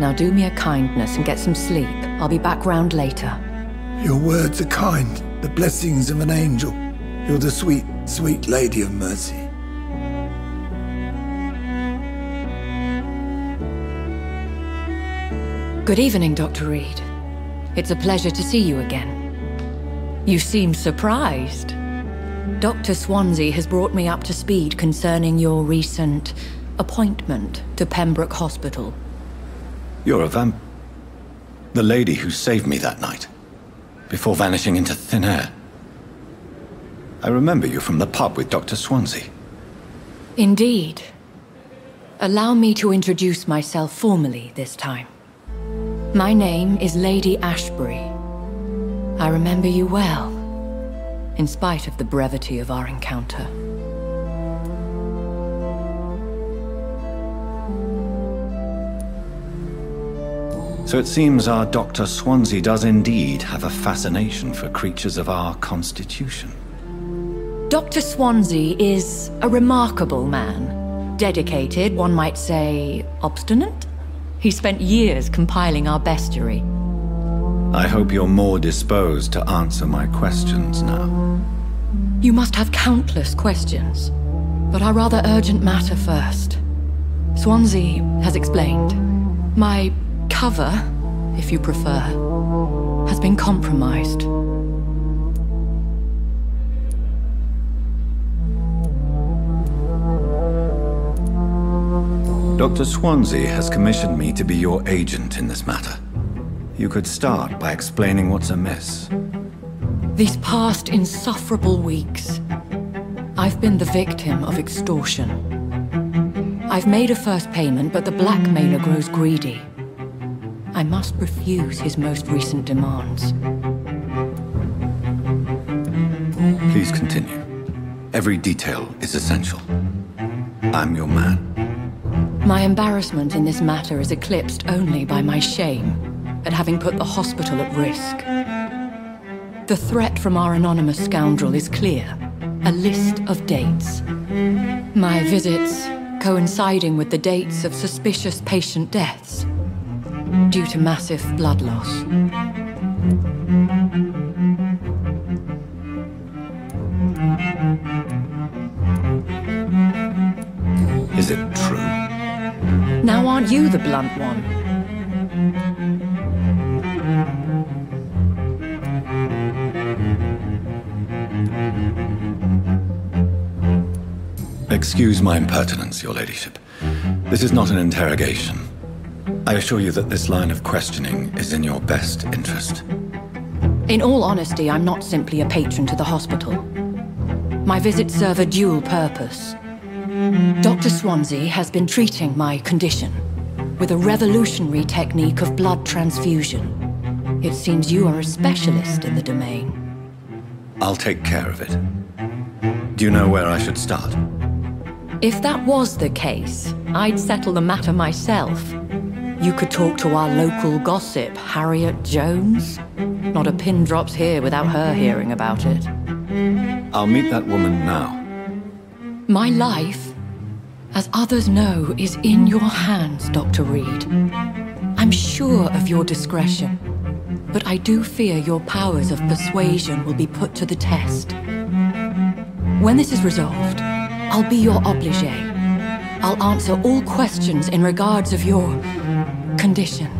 Now do me a kindness and get some sleep. I'll be back round later. Your words are kind, the blessings of an angel. You're the sweet, sweet Lady of Mercy. Good evening, Dr. Reed. It's a pleasure to see you again. You seem surprised. Dr. Swansea has brought me up to speed concerning your recent appointment to Pembroke Hospital. You're a the lady who saved me that night, before vanishing into thin air. I remember you from the pub with Dr. Swansea. Indeed. Allow me to introduce myself formally this time. My name is Lady Ashbury. I remember you well, in spite of the brevity of our encounter. So it seems our Dr. Swansea does indeed have a fascination for creatures of our constitution. Dr. Swansea is a remarkable man. Dedicated, one might say, obstinate? He spent years compiling our bestiary. I hope you're more disposed to answer my questions now. You must have countless questions, but our rather urgent matter first. Swansea has explained. My cover, if you prefer, has been compromised. Dr. Swansea has commissioned me to be your agent in this matter. You could start by explaining what's amiss. These past insufferable weeks, I've been the victim of extortion. I've made a first payment, but the blackmailer grows greedy. I must refuse his most recent demands. Please continue. Every detail is essential. I'm your man. My embarrassment in this matter is eclipsed only by my shame at having put the hospital at risk. The threat from our anonymous scoundrel is clear. A list of dates. My visits coinciding with the dates of suspicious patient deaths due to massive blood loss. Is it true? Now aren't you the blunt one? Excuse my impertinence, Your Ladyship. This is not an interrogation. I assure you that this line of questioning is in your best interest. In all honesty, I'm not simply a patron to the hospital. My visits serve a dual purpose. Dr. Swansea has been treating my condition with a revolutionary technique of blood transfusion. It seems you are a specialist in the domain. I'll take care of it. Do you know where I should start? If that was the case, I'd settle the matter myself. You could talk to our local gossip, Harriet Jones. Not a pin drops here without her hearing about it. I'll meet that woman now. My life, as others know, is in your hands, Dr. Reed. I'm sure of your discretion, but I do fear your powers of persuasion will be put to the test. When this is resolved, I'll be your obligé. I'll answer all questions in regards of your condition.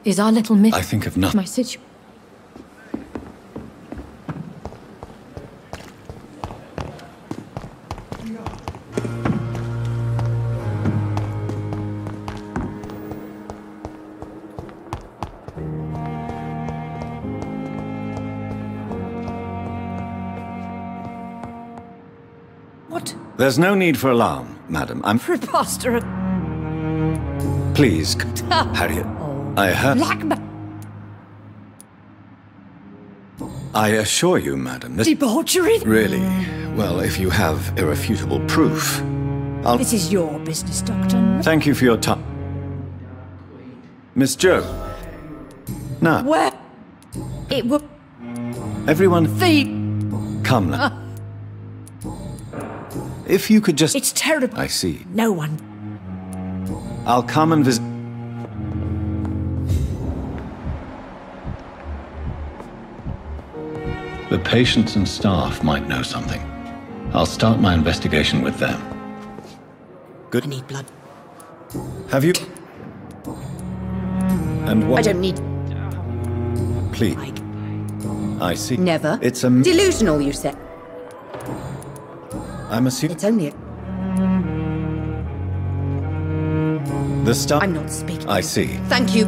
Is our little miss... I think of nothing. My situation... What? There's no need for alarm, madam. I'm... Preposterous. Please, Harriet. I heard... I assure you, madam, this... Debauchery? Really? Well, if you have irrefutable proof, I'll... This is your business, Doctor. Thank you for your time. Miss Joe. Now. Where? It will... Everyone... Feed... Come now. If you could just... It's terrible. I see. No one... I'll come and visit... The patients and staff might know something. I'll start my investigation with them. Good. I need blood. Have you... And what... I don't need... Please. I see. Never. It's a... Delusional, you said. I'm assuming... It's only a... The staff... I'm not speaking. I see. Thank you.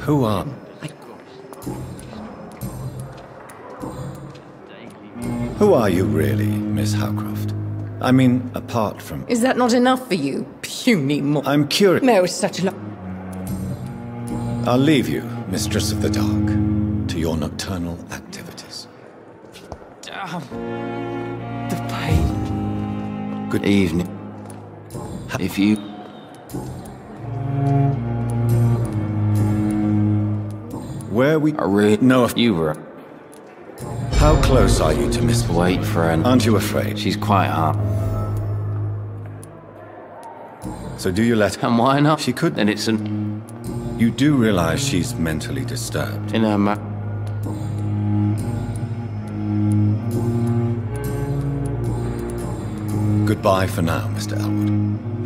Who are... Who are you really, Miss Howcroft? I mean, apart from... Is that not enough for you, puny I'm curious. There is such a lot... I'll leave you, Mistress of the Dark, to your nocturnal activities. The pain. Good evening. If you... Where we... I really know if you were... How close are you to Miss... Wait for her. Aren't you afraid? She's quite hard. So do you let her... And why not? She could... Then it's an... You do realize she's mentally disturbed. In her Goodbye for now, Mr. Elwood.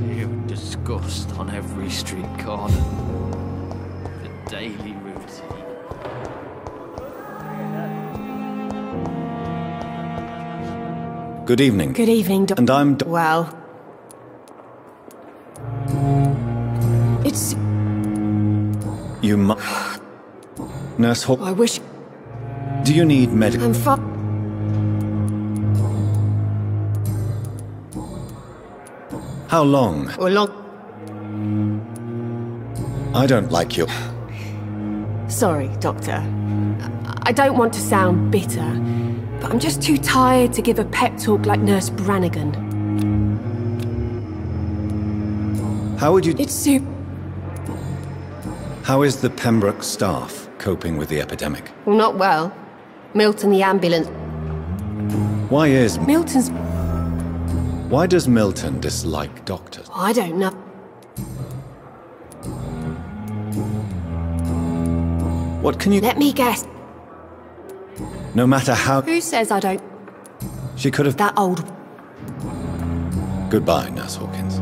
Fear and disgust on every street corner. The daily routine. Good evening. Good evening, Doctor. And I'm... Well... It's... You must... Nurse Hall... I wish... Do you need medical... I'm fine. How long? Or long... I don't like you. Sorry, Doctor. I don't want to sound bitter, but I'm just too tired to give a pep talk like Nurse Brannigan. How would you... It's super... How is the Pembroke staff coping with the epidemic? Well, not well. Milton the ambulance... Why is... Milton's... Why does Milton dislike doctors? I don't know. What can you... Let me guess. No matter how... Who says I don't... She could have... That old... Goodbye, Nurse Hawkins.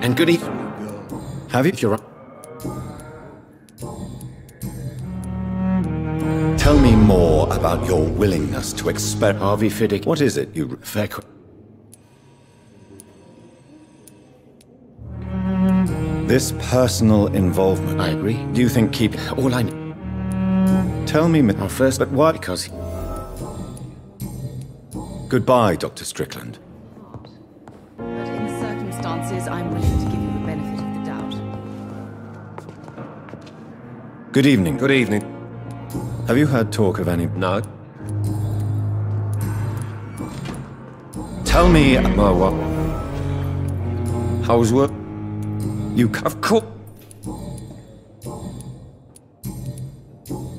And good evening. Have you... Tell me more about your willingness to experiment. Harvey Fiddick. What is it you... This personal involvement... I agree. Do you think keep... All I... Tell me... Well, first, but why? Because... Goodbye, Dr. Strickland. But in the circumstances, I'm willing to give you the benefit of the doubt. Good evening. Good evening. Have you heard talk of any... No. Tell me... what? How's work? You... Of course.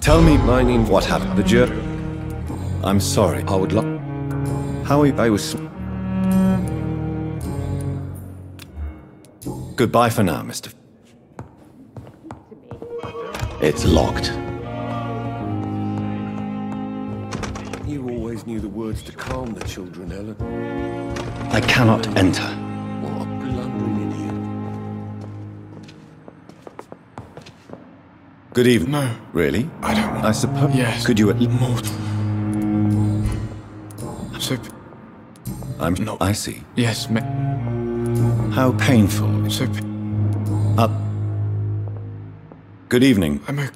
Tell me... My name... What happened? The jury. I'm sorry. I would like... How are you? I was... Goodbye for now, Mr. It's locked. You always knew the words to calm the children, Helen. I cannot enter. What a blundering idiot. Good evening. No. Really? I don't... I suppose... Yes. Could you at... Mortal. I'm so... I'm not... I see. Yes, How painful. so... Up. Good evening. I'm a...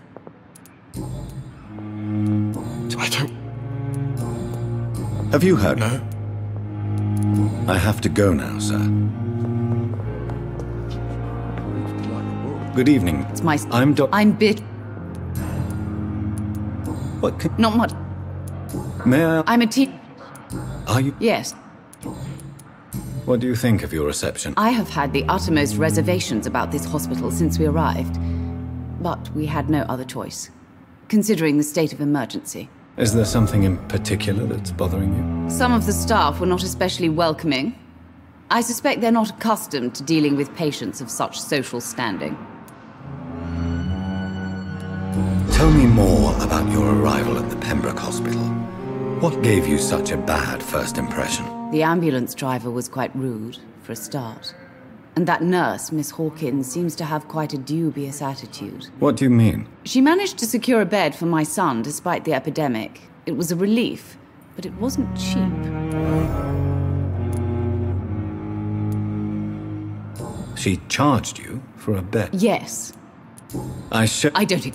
I don't... Have you heard? No. I have to go now, sir. Good evening. It's my... I'm I'm bit... What can... Not much. May I... I'm a Are you... Yes. What do you think of your reception? I have had the uttermost reservations about this hospital since we arrived. But we had no other choice, considering the state of emergency. Is there something in particular that's bothering you? Some of the staff were not especially welcoming. I suspect they're not accustomed to dealing with patients of such social standing. Tell me more about your arrival at the Pembroke Hospital. What gave you such a bad first impression? The ambulance driver was quite rude, for a start. And that nurse, Miss Hawkins, seems to have quite a dubious attitude. What do you mean? She managed to secure a bed for my son despite the epidemic. It was a relief, but it wasn't cheap. She charged you for a bed? Yes. I don't...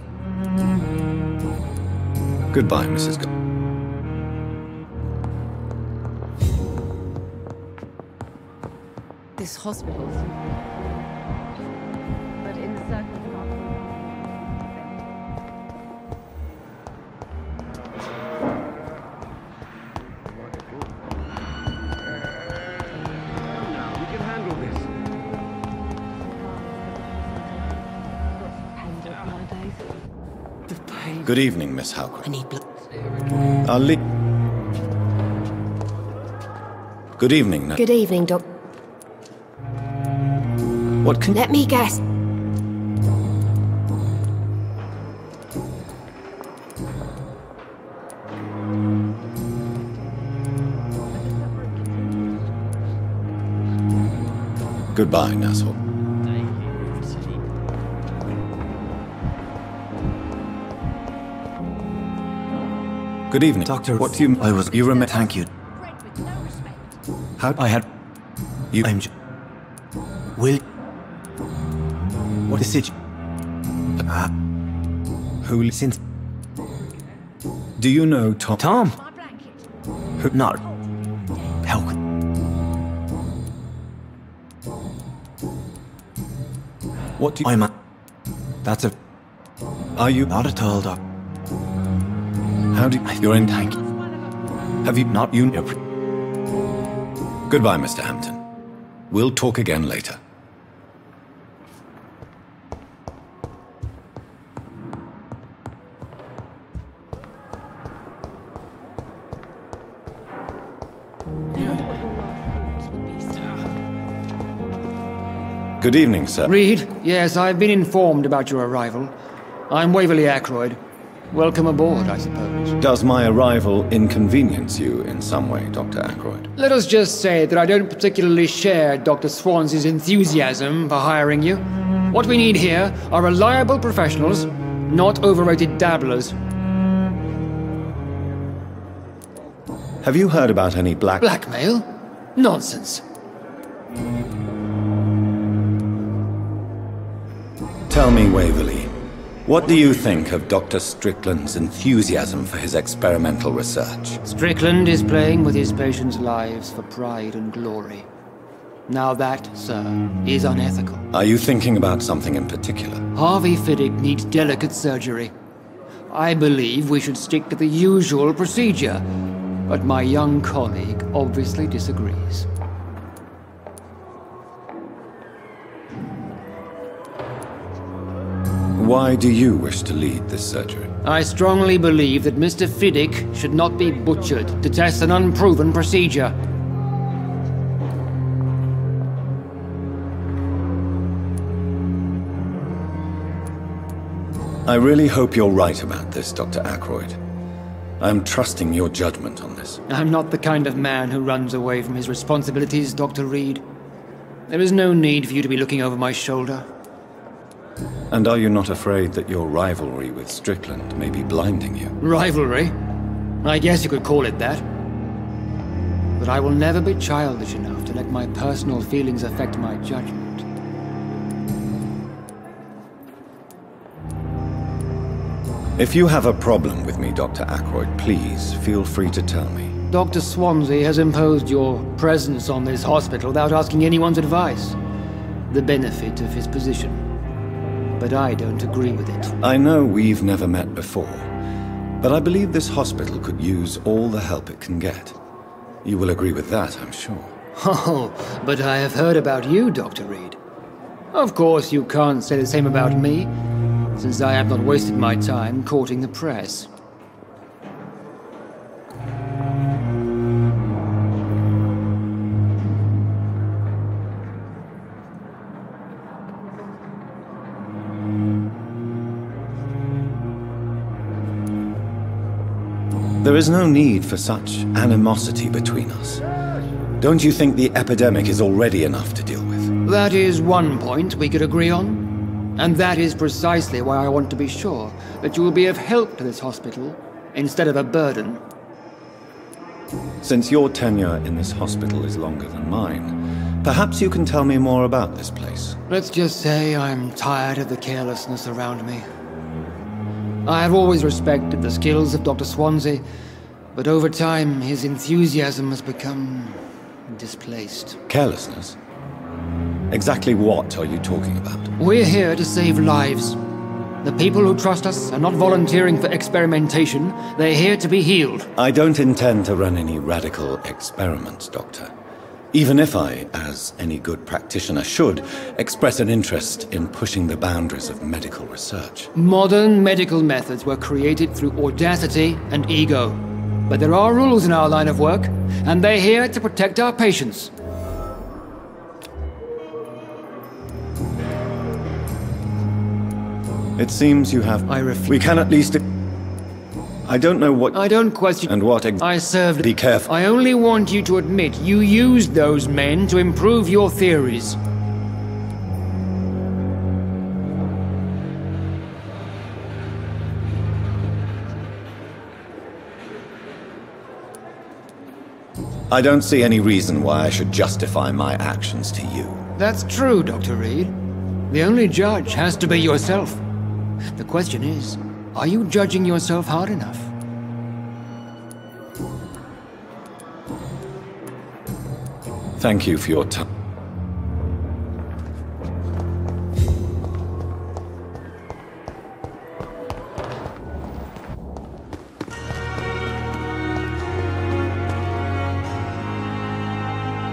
Goodbye, Mrs. This hospital... But in the circumstances... We can handle this. Good evening, Miss Howcroft. I need blood. I'll leave. Good evening, Good evening, Doc. What can... Let me guess. Goodbye, Nurse Hawk. Good evening. Doctor, what do you... You remember... Thank you. How... I had... You... Will... What is it? Who... Since... Do you know Tom... Tom? Who... Not... How... What do you... I'm a... That's a... Are you... Not at all, Doc. How do you... You're in... Thank you. Have you... Not you... Goodbye, Mr. Hampton. We'll talk again later. Good evening, sir. Reed, yes, I've been informed about your arrival. I'm Waverly Ackroyd. Welcome aboard, I suppose. Does my arrival inconvenience you in some way, Dr. Ackroyd? Let us just say that I don't particularly share Dr. Swans's enthusiasm for hiring you. What we need here are reliable professionals, not overrated dabblers. Have you heard about any Blackmail? Nonsense. Tell me, Waverly, what do you think of Dr. Strickland's enthusiasm for his experimental research? Strickland is playing with his patients' lives for pride and glory. Now that, sir, is unethical. Are you thinking about something in particular? Harvey Fiddick needs delicate surgery. I believe we should stick to the usual procedure, but my young colleague obviously disagrees. Why do you wish to lead this surgery? I strongly believe that Mr. Fiddick should not be butchered to test an unproven procedure. I really hope you're right about this, Dr. Ackroyd. I'm trusting your judgment on this. I'm not the kind of man who runs away from his responsibilities, Dr. Reed. There is no need for you to be looking over my shoulder. And are you not afraid that your rivalry with Strickland may be blinding you? Rivalry? I guess you could call it that. But I will never be childish enough to let my personal feelings affect my judgment. If you have a problem with me, Dr. Ackroyd, please feel free to tell me. Dr. Swansea has imposed your presence on this hospital without asking anyone's advice. The benefit of his position. But I don't agree with it. I know we've never met before, but I believe this hospital could use all the help it can get. You will agree with that, I'm sure. Oh, but I have heard about you, Dr. Reed. Of course, you can't say the same about me, since I have not wasted my time courting the press. There is no need for such animosity between us. Don't you think the epidemic is already enough to deal with? That is one point we could agree on. And that is precisely why I want to be sure that you will be of help to this hospital, instead of a burden. Since your tenure in this hospital is longer than mine, perhaps you can tell me more about this place. Let's just say I'm tired of the carelessness around me. I have always respected the skills of Dr. Swansea, but over time his enthusiasm has become displaced. Carelessness? Exactly what are you talking about? We're here to save lives. The people who trust us are not volunteering for experimentation. They're here to be healed. I don't intend to run any radical experiments, Doctor. Even if I, as any good practitioner should, express an interest in pushing the boundaries of medical research. Modern medical methods were created through audacity and ego. But there are rules in our line of work, and they're here to protect our patients. It seems you have... I refuse. We can at least... I don't know what... I don't question... And what... I served... Be careful. I only want you to admit you used those men to improve your theories. I don't see any reason why I should justify my actions to you. That's true, Dr. Reed. The only judge has to be yourself. The question is, are you judging yourself hard enough? Thank you for your time.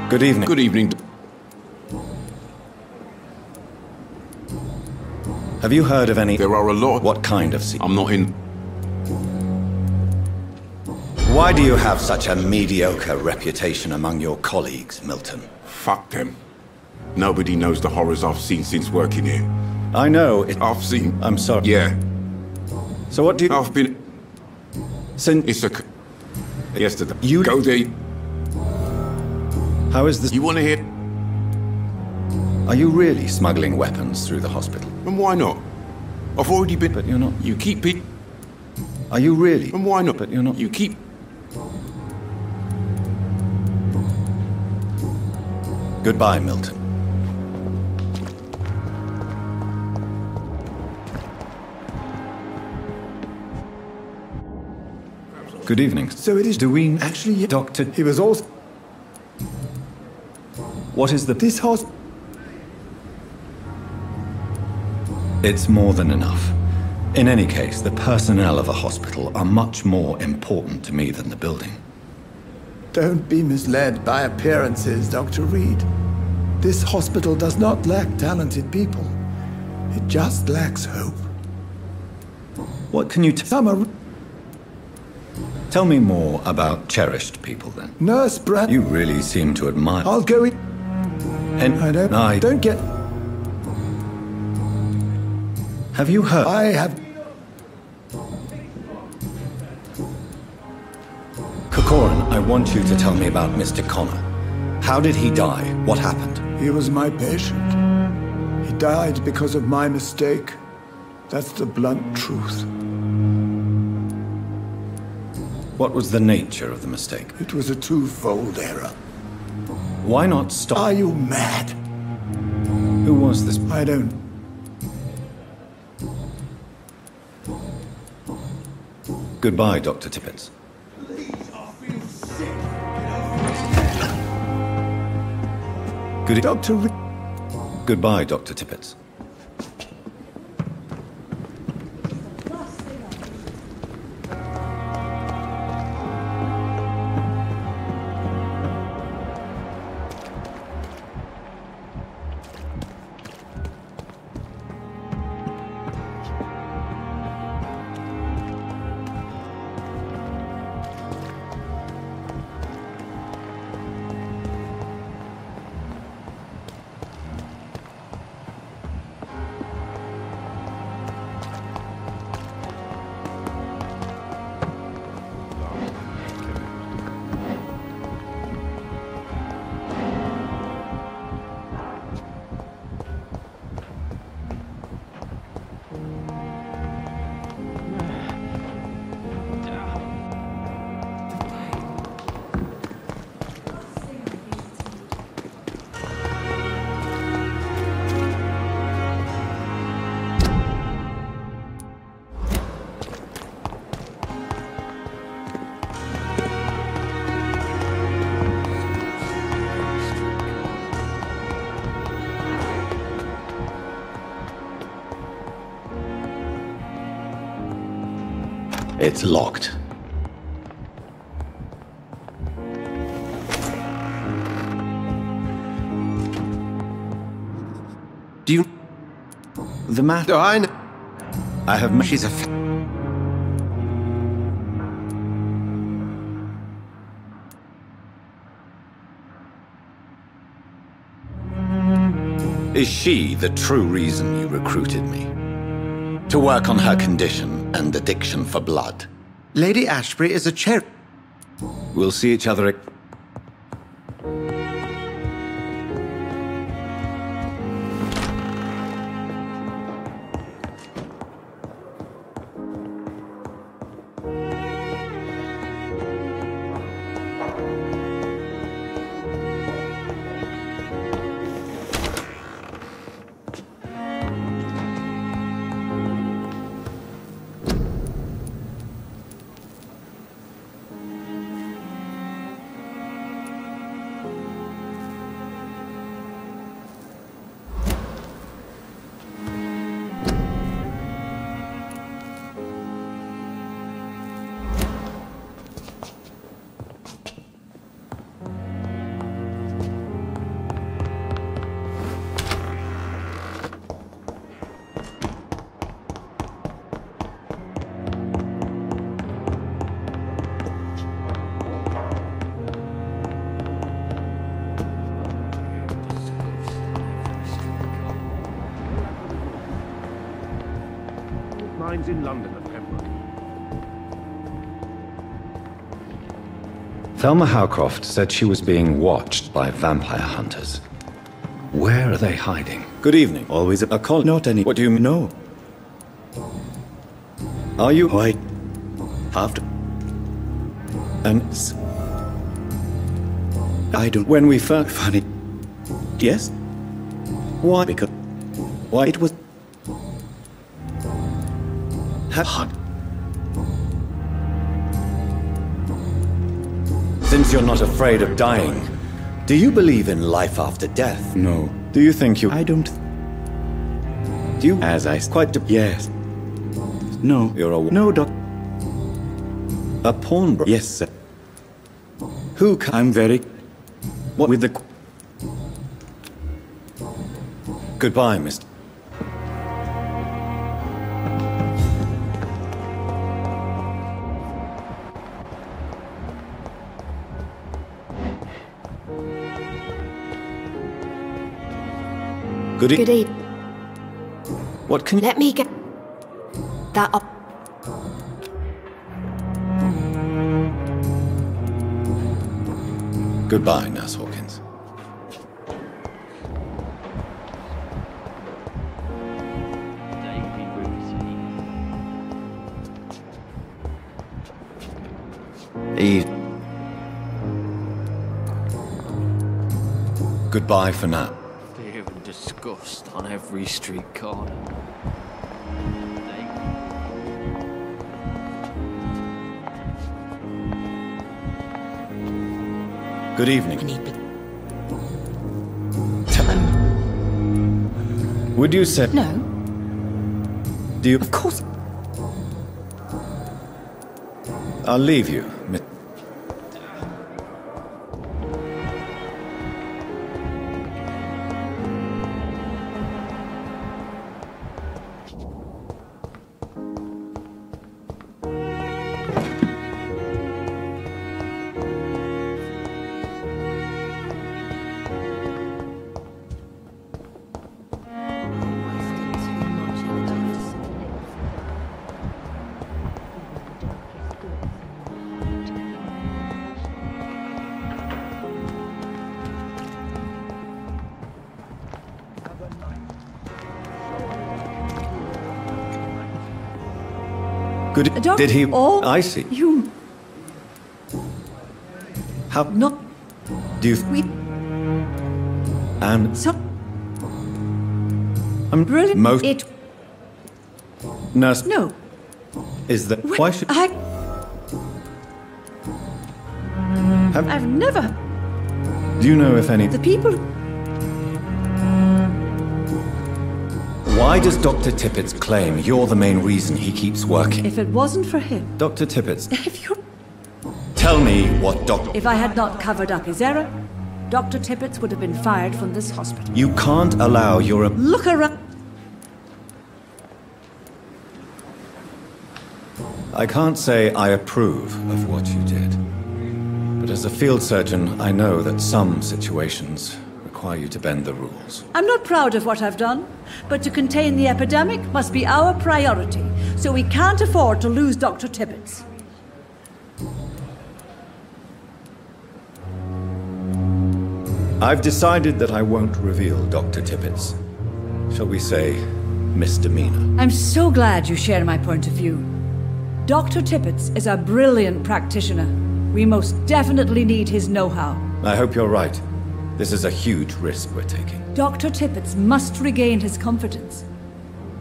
Good evening. Good evening. Have you heard of any... There are a lot. What kind of... I'm not in... Why do you have such a mediocre reputation among your colleagues, Milton? Fuck them. Nobody knows the horrors I've seen since working here. I know it... I've seen... I'm sorry. Yeah. So what do you... I've been... Since... It's a... Yesterday. You... Go there. How is this... You want to hear... Are you really smuggling weapons through the hospital? And why not? I've already been... But you're not... You keep it... Are you really? And why not? But you're not... You keep... Goodbye, Milton. Good evening. So it is Dwayne, actually Doctor. He was also. What is the... This hospital. It's more than enough. In any case, the personnel of a hospital are much more important to me than the building. Don't be misled by appearances, Dr. Reed. This hospital does not lack talented people. It just lacks hope. What can you tell me more about cherished people, then? Nurse Brad... You really seem to admire... I'll go in... And I don't get... Have you heard... I have... Corcoran, I want you to tell me about Mr. Connor. How did he die? What happened? He was my patient. He died because of my mistake. That's the blunt truth. What was the nature of the mistake? It was a twofold error. Why not stop? Are you mad? Who was this? I don't... Goodbye, Dr. Tippett. Goodbye, Dr. Tippett. It's locked. Do you... The matter... Oh, I know. I have... She's a... Is she the true reason you recruited me? To work on her condition and addiction for blood? Lady Ashbury is a cherry. We'll see each other... Mine's in London at Pembroke. Thelma Howcroft said she was being watched by vampire hunters. Where are they hiding? Good evening. Always a call. Not any. What do you know? Are you white? After. And I don't. When we first funny. Yes? Why? Because... Why it was... Hard. Since you're not afraid of dying, do you believe in life after death? No. Do you think you... I don't... Do you... As I... Quite... Yes. No. You're a... No, Doc. A pawnbroker? Yes, sir. Who can... I'm very... What? With the... Goodbye, Mr. Good evening. What can... Let me get that up. Goodbye, Nurse Hawkins. Eve. Goodbye for now. Fear and disgust on every street corner. Good evening. Would you say... No. Do you... Of course. I'll leave you, Miss... Good... Did he... Oh, I see. You... How... Not... Do you... We... And... So... I'm... Brilliant. Most... It... Nurse... No. Is that... Why should... I've never... Do you know if any... The people... Why does Dr. Tippett claim you're the main reason he keeps working? If it wasn't for him... Dr. Tippett, If you... tell me what Dr... If I had not covered up his error, Dr. Tippett would have been fired from this hospital. You can't allow your... Look around... I can't say I approve of what you did. But as a field surgeon, I know that some situations require you to bend the rules. I'm not proud of what I've done, but to contain the epidemic must be our priority, so we can't afford to lose Dr. Tippett. I've decided that I won't reveal Dr. Tippett's, shall we say, misdemeanor. I'm so glad you share my point of view. Dr. Tippett is a brilliant practitioner. We most definitely need his know-how. I hope you're right. This is a huge risk we're taking. Dr. Tippett must regain his confidence.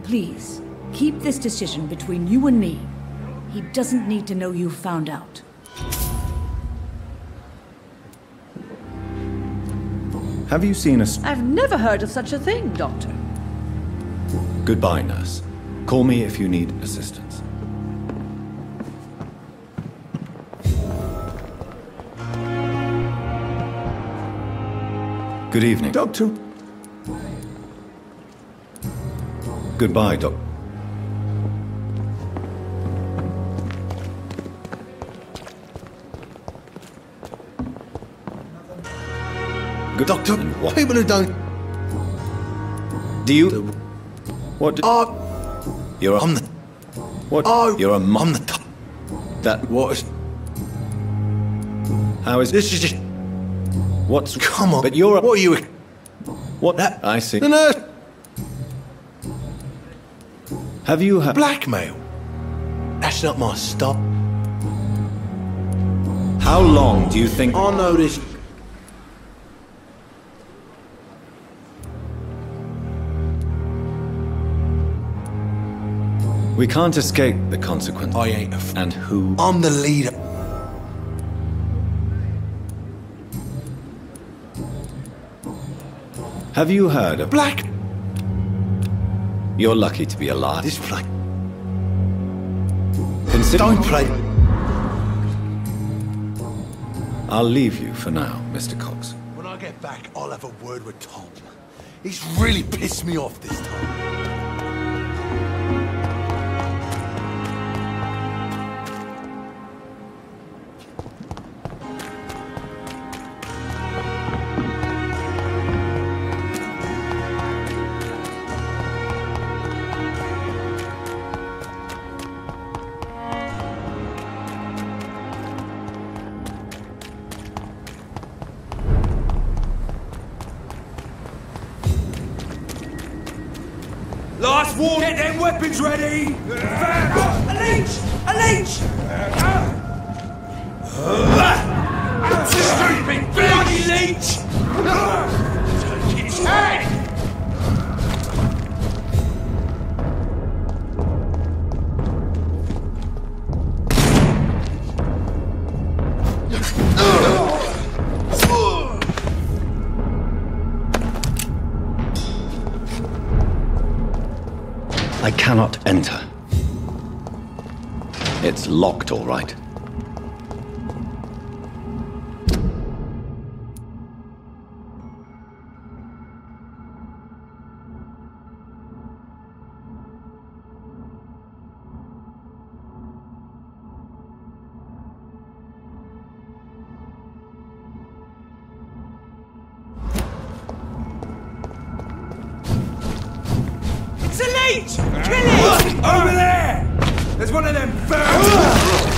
Please, keep this decision between you and me. He doesn't need to know you've found out. Have you seen a... I've never heard of such a thing, Doctor. Goodbye, nurse. Call me if you need assistance. Good evening. Doctor. Goodbye, Doc. Good Doctor, what? people who don't... Do you... What do... You're a... I'm the... What? You're a... I'm the... That... What is... How is... This is just... What's... Come on. But you're a... What are you... What? That... I see. The nurse... Have you had... Blackmail. That's not my stop. How long do you think... I know this... We can't escape the consequence. I ain't And who? I'm the leader. Have you heard of... Black! You're lucky to be alive. This play. Consider... Don't play. I'll leave you for now, Mr. Cox. When I get back, I'll have a word with Tom. He's really pissed me off this time. Last war! Get them weapons ready! A leech! A leech! Stupid bloody leech! Take his head! I cannot enter. It's locked, all right. It's a leech! Kill it! Over there! There's one of them birds!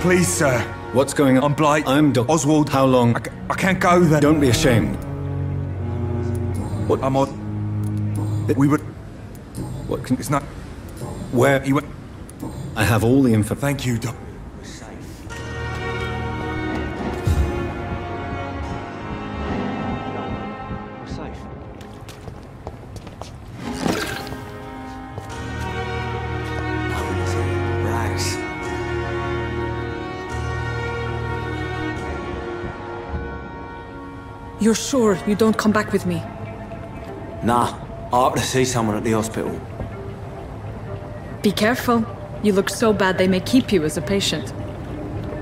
Please, sir. What's going on? I'm Blake. I'm Dr. Oswald. How long? I can't go there. Don't be ashamed. What? I'm on. We were. What can... It's not. Where? He went. I have all the info. Thank you, Doc. You're sure you don't come back with me? Nah, I ought to see someone at the hospital. Be careful. You look so bad they may keep you as a patient.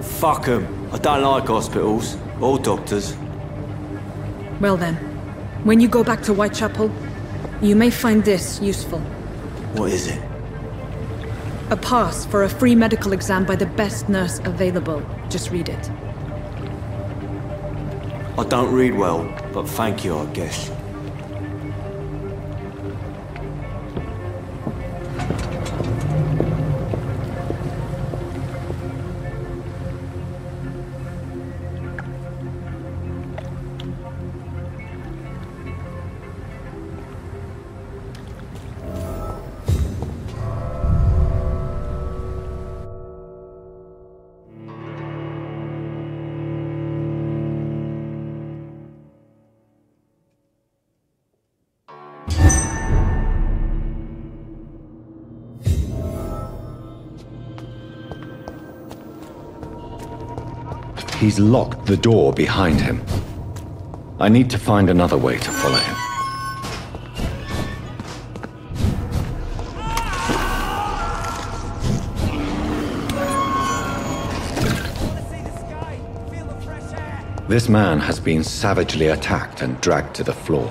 Fuck 'em. I don't like hospitals or doctors. Well then, when you go back to Whitechapel, you may find this useful. What is it? A pass for a free medical exam by the best nurse available. Just read it. I don't read well, but thank you, I guess. He's locked the door behind him. I need to find another way to follow him. This man has been savagely attacked and dragged to the floor.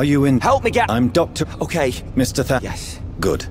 Are you in? Help me get. I'm Dr. Okay. Mr. Yes. Good.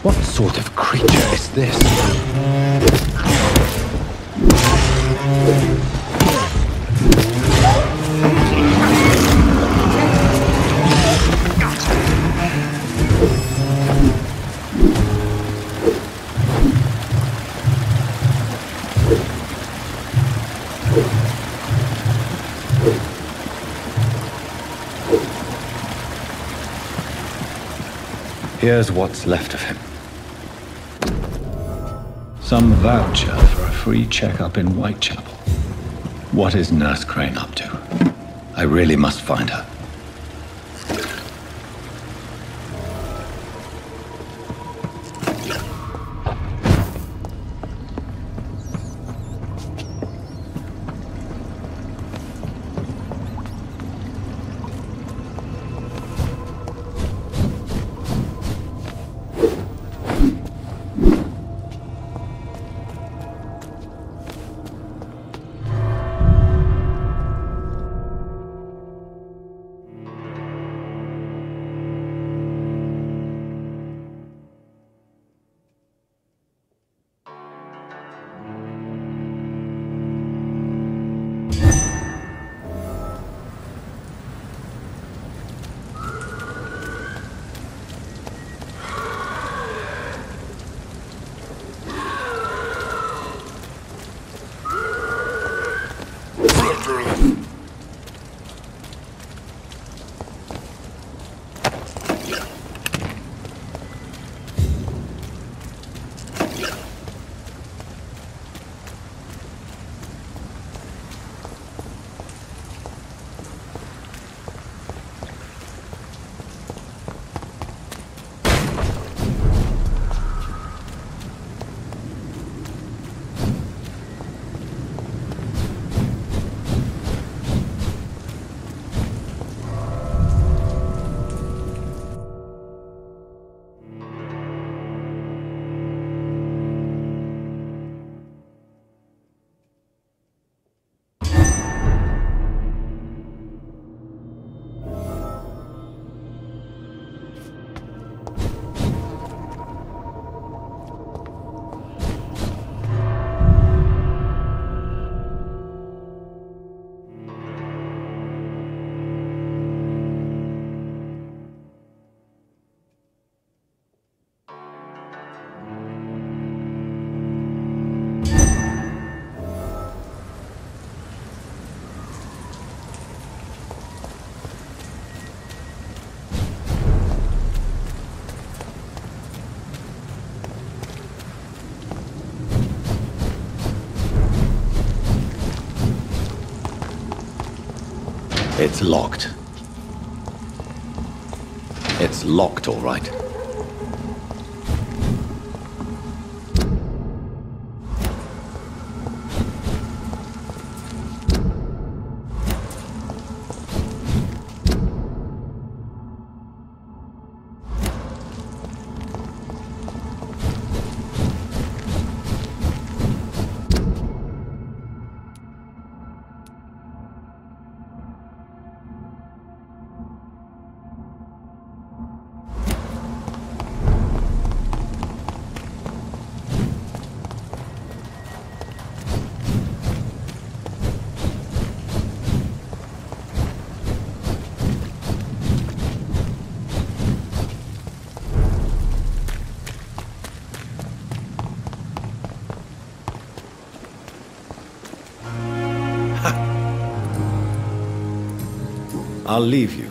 What sort of creature is this? Here's what's left of him. Some voucher for a free checkup in Whitechapel. What is Nurse Crane up to? I really must find her. It's locked. It's locked, all right. I'll leave you.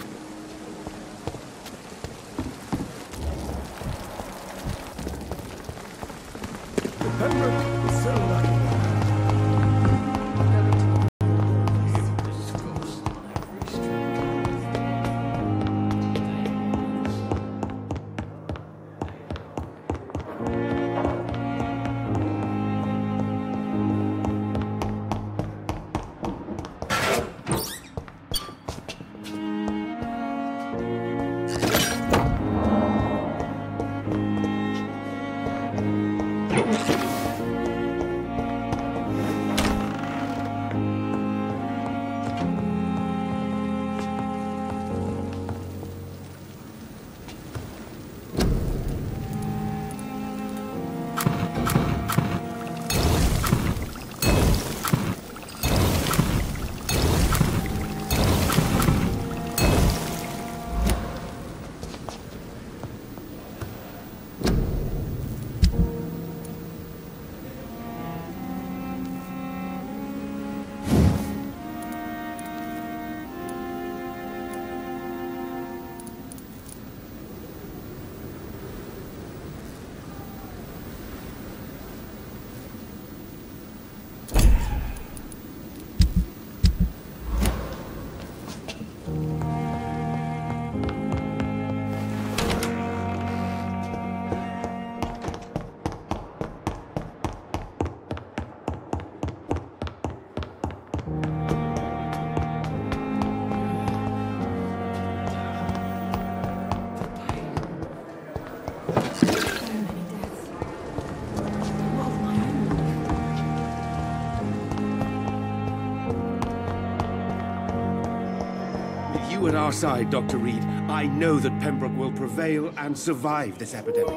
You at our side, Dr. Reed. I know that Pembroke will prevail and survive this epidemic. To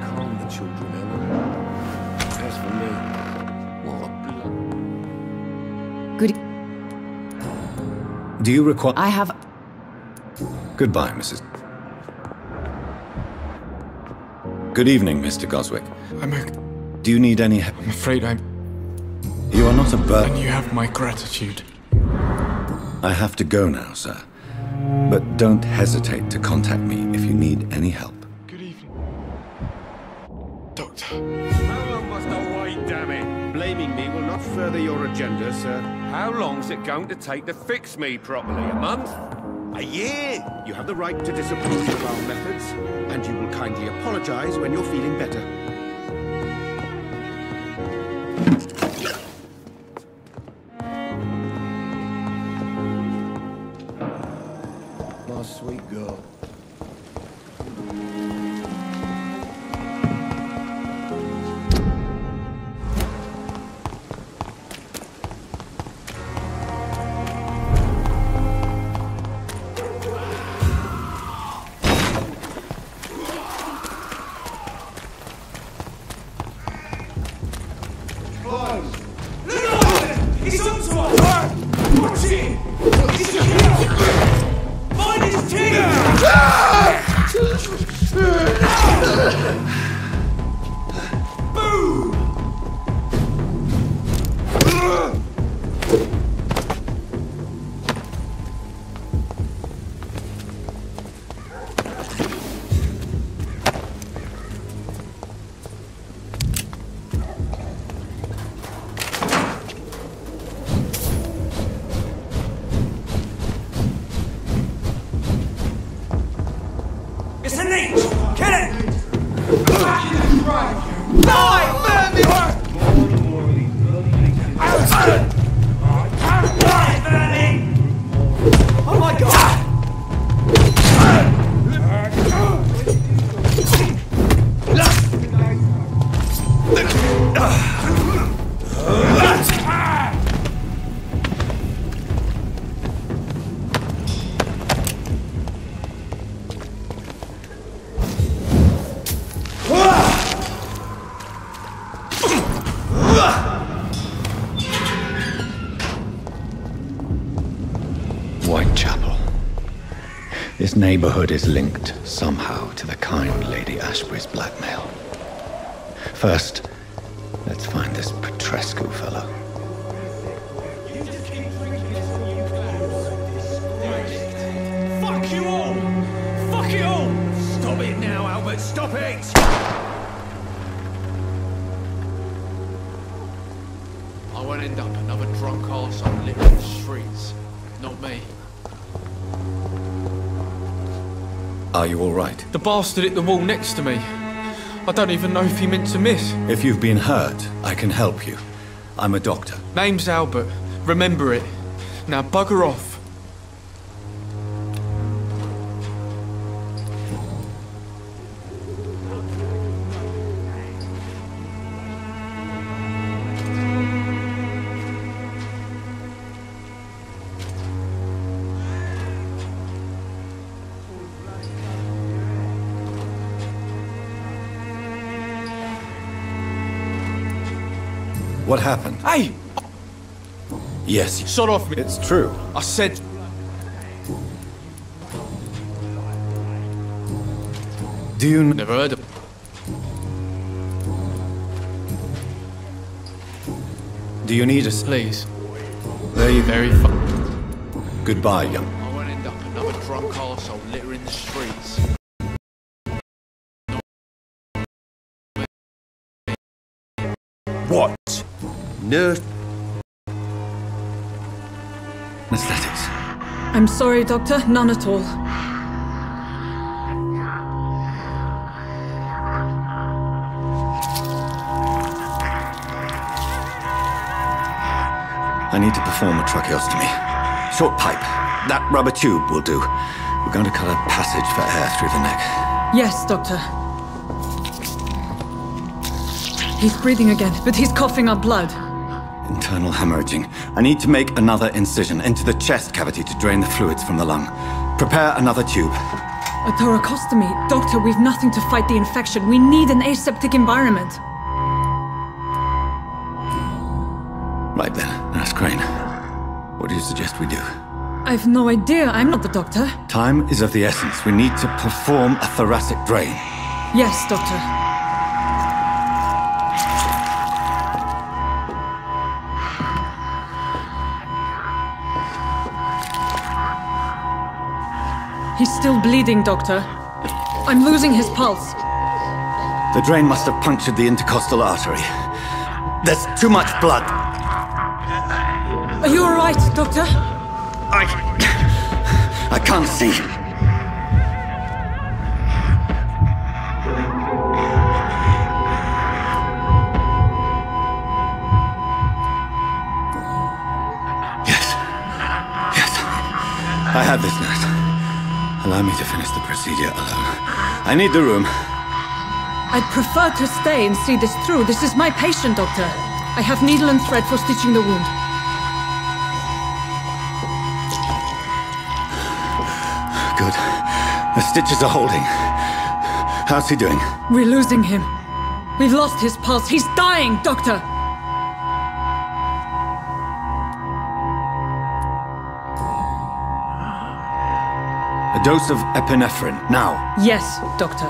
calm the children, Ellen. As for me, what Good. Do you require... I have... Goodbye, Mrs. Good evening, Mr. Goswick. Do you need any help? I'm afraid You are not a burden. And you have my gratitude. I have to go now, sir. But don't hesitate to contact me if you need any help. Good evening. Doctor. How long must I wait, damn it? Blaming me will not further your agenda, sir. How long's it going to take to fix me properly? A month? A year? You have the right to disapprove of our methods, and you will kindly apologize when you're feeling better. my sweet girl. This neighborhood is linked somehow to the kind Lady Ashbury's blackmail. First, let's find this Petrescu fellow. I won't end up another drunk arsehole littering the streets. Not me. Are you all right? The bastard hit the wall next to me. I don't even know if he meant to miss. If you've been hurt, I can help you. I'm a doctor. Name's Albert. Remember it. Now bugger off. What happened? Hey! Yes. Shut off me. It's true. I said... Do you... Never heard of... Do you need us? Please. There you... Very fun. Goodbye, young. I won't end up another drunk arsehole littering the streets. What? Nurse... Anesthetics. I'm sorry, Doctor. None at all. I need to perform a tracheostomy. Short pipe. That rubber tube will do. We're going to cut a passage for air through the neck. Yes, Doctor. He's breathing again, but he's coughing up blood. Internal hemorrhaging. I need to make another incision into the chest cavity to drain the fluids from the lung. Prepare another tube. A thoracostomy. Doctor, we've nothing to fight the infection. We need an aseptic environment. Right then, Nurse Crane. What do you suggest we do? I've no idea. I'm not the doctor. Time is of the essence. We need to perform a thoracic drain. Yes, Doctor. He's still bleeding, Doctor. I'm losing his pulse. The drain must have punctured the intercostal artery. There's too much blood. Are you all right, Doctor? I can't see. Yes. I have this, nurse. Allow me to finish the procedure alone. I need the room. I'd prefer to stay and see this through. This is my patient, Doctor. I have needle and thread for stitching the wound. Good. The stitches are holding. How's he doing? We're losing him. We've lost his pulse. He's dying, Doctor! A dose of epinephrine, now. Yes, Doctor.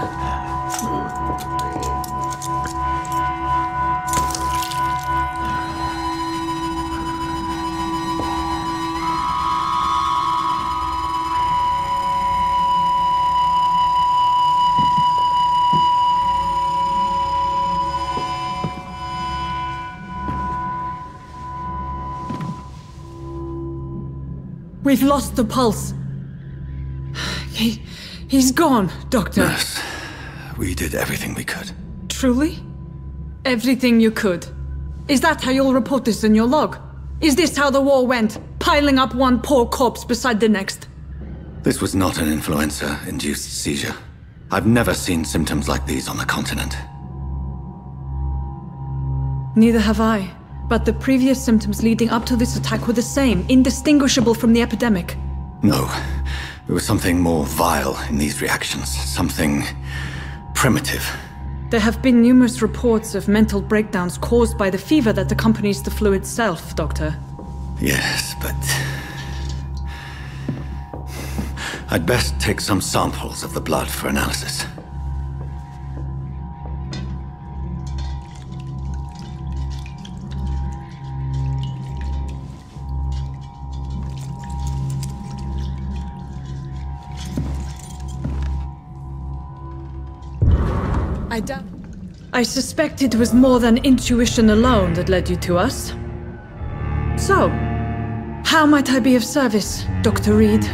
We've lost the pulse. He's gone, Doctor. Nurse, we did everything we could. Truly? Everything you could? Is that how you'll report this in your log? Is this how the war went? Piling up one poor corpse beside the next? This was not an influenza-induced seizure. I've never seen symptoms like these on the continent. Neither have I. But the previous symptoms leading up to this attack were the same, indistinguishable from the epidemic. No. There was something more vile in these reactions. Something primitive. There have been numerous reports of mental breakdowns caused by the fever that accompanies the flu itself, Doctor. Yes, but... I'd best take some samples of the blood for analysis. I suspect it was more than intuition alone that led you to us. So, how might I be of service, Dr. Reed?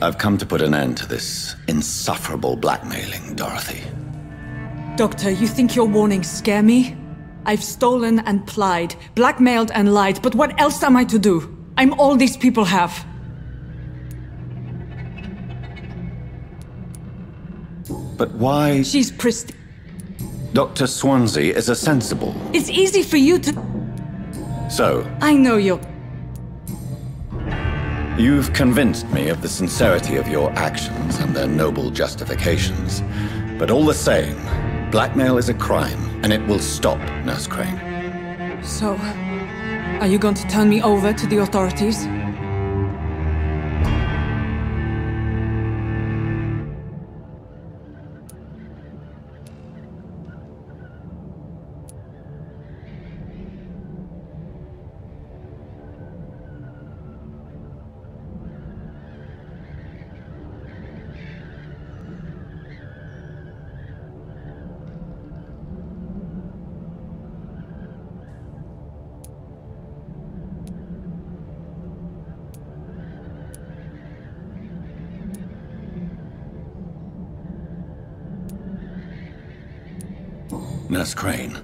I've come to put an end to this insufferable blackmailing, Dorothy. Doctor, you think your warnings scare me? I've stolen and plied, blackmailed and lied, but what else am I to do? I'm all these people have. But why... She's pristine. Dr. Swansea is a sensible... It's easy for you to... So... I know you're... You've convinced me of the sincerity of your actions and their noble justifications. But all the same, blackmail is a crime, and it will stop, Nurse Crane. So, are you going to turn me over to the authorities? Nurse Crane,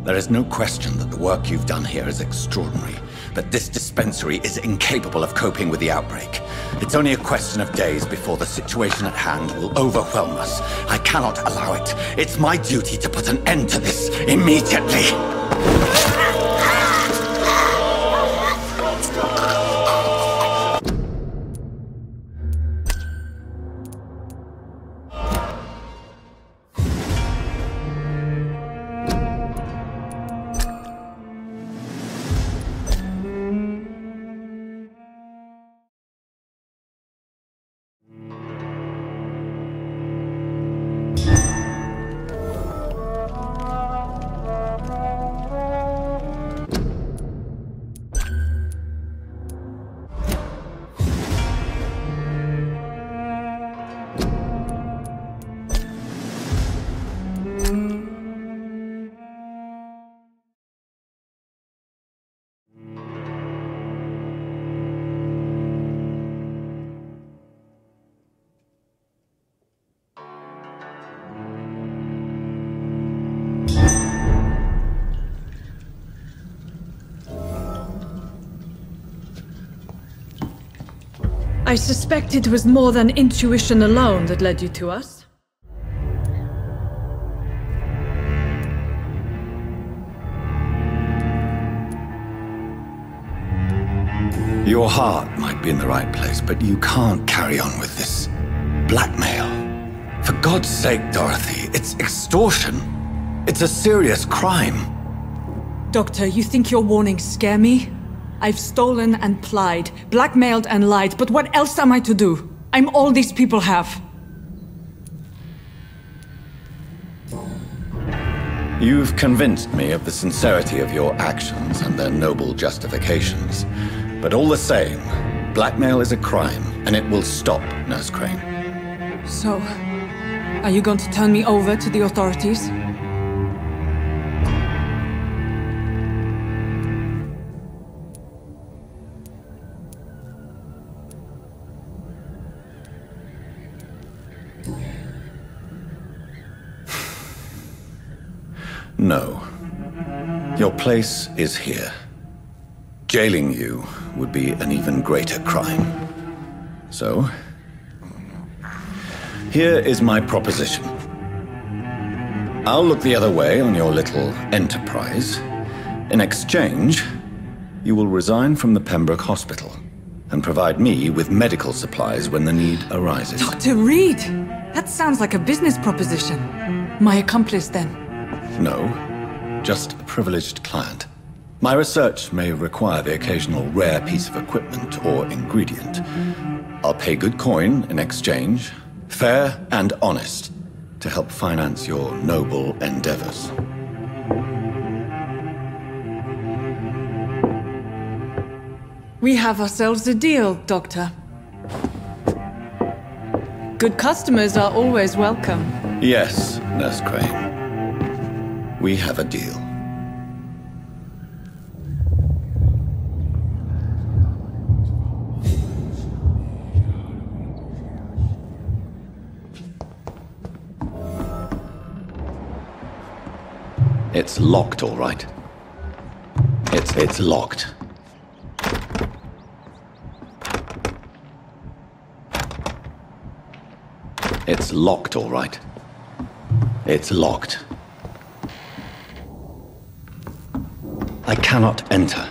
there is no question that the work you've done here is extraordinary, that this dispensary is incapable of coping with the outbreak. It's only a question of days before the situation at hand will overwhelm us. I cannot allow it. It's my duty to put an end to this immediately. I suspect it was more than intuition alone that led you to us. Your heart might be in the right place, but you can't carry on with this blackmail. For God's sake, Dorothy, it's extortion. It's a serious crime. Doctor, you think your warnings scare me? I've stolen and plied, blackmailed and lied, but what else am I to do? I'm all these people have. You've convinced me of the sincerity of your actions and their noble justifications. But all the same, blackmail is a crime, and it will stop, Nurse Crane. So, are you going to turn me over to the authorities? No. Your place is here. Jailing you would be an even greater crime. So, here is my proposition. I'll look the other way on your little enterprise. In exchange, you will resign from the Pembroke Hospital and provide me with medical supplies when the need arises. Dr. Reed! That sounds like a business proposition. My accomplice, then? No, just a privileged client. My research may require the occasional rare piece of equipment or ingredient. I'll pay good coin in exchange, fair and honest, to help finance your noble endeavors. We have ourselves a deal, Doctor. Good customers are always welcome. Yes, Nurse Crane. We have a deal. It's locked, all right. It's locked. It's locked, all right. It's locked. I cannot enter.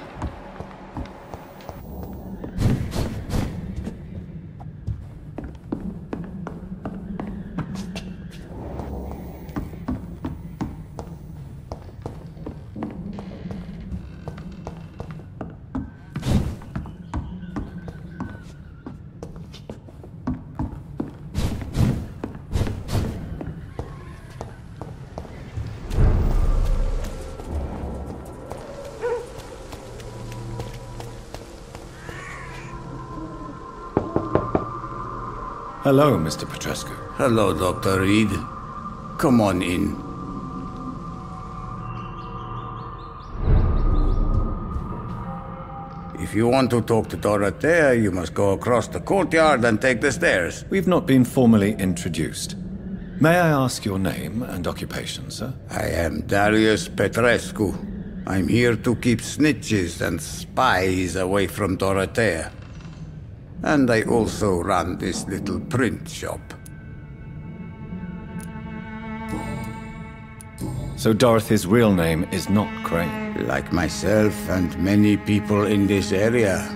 Hello, Mr. Petrescu. Hello, Dr. Reed. Come on in. If you want to talk to Dorothea, you must go across the courtyard and take the stairs. We've not been formally introduced. May I ask your name and occupation, sir? I am Darius Petrescu. I'm here to keep snitches and spies away from Dorothea. And I also run this little print shop. So Dorothy's real name is not Crane? Like myself and many people in this area.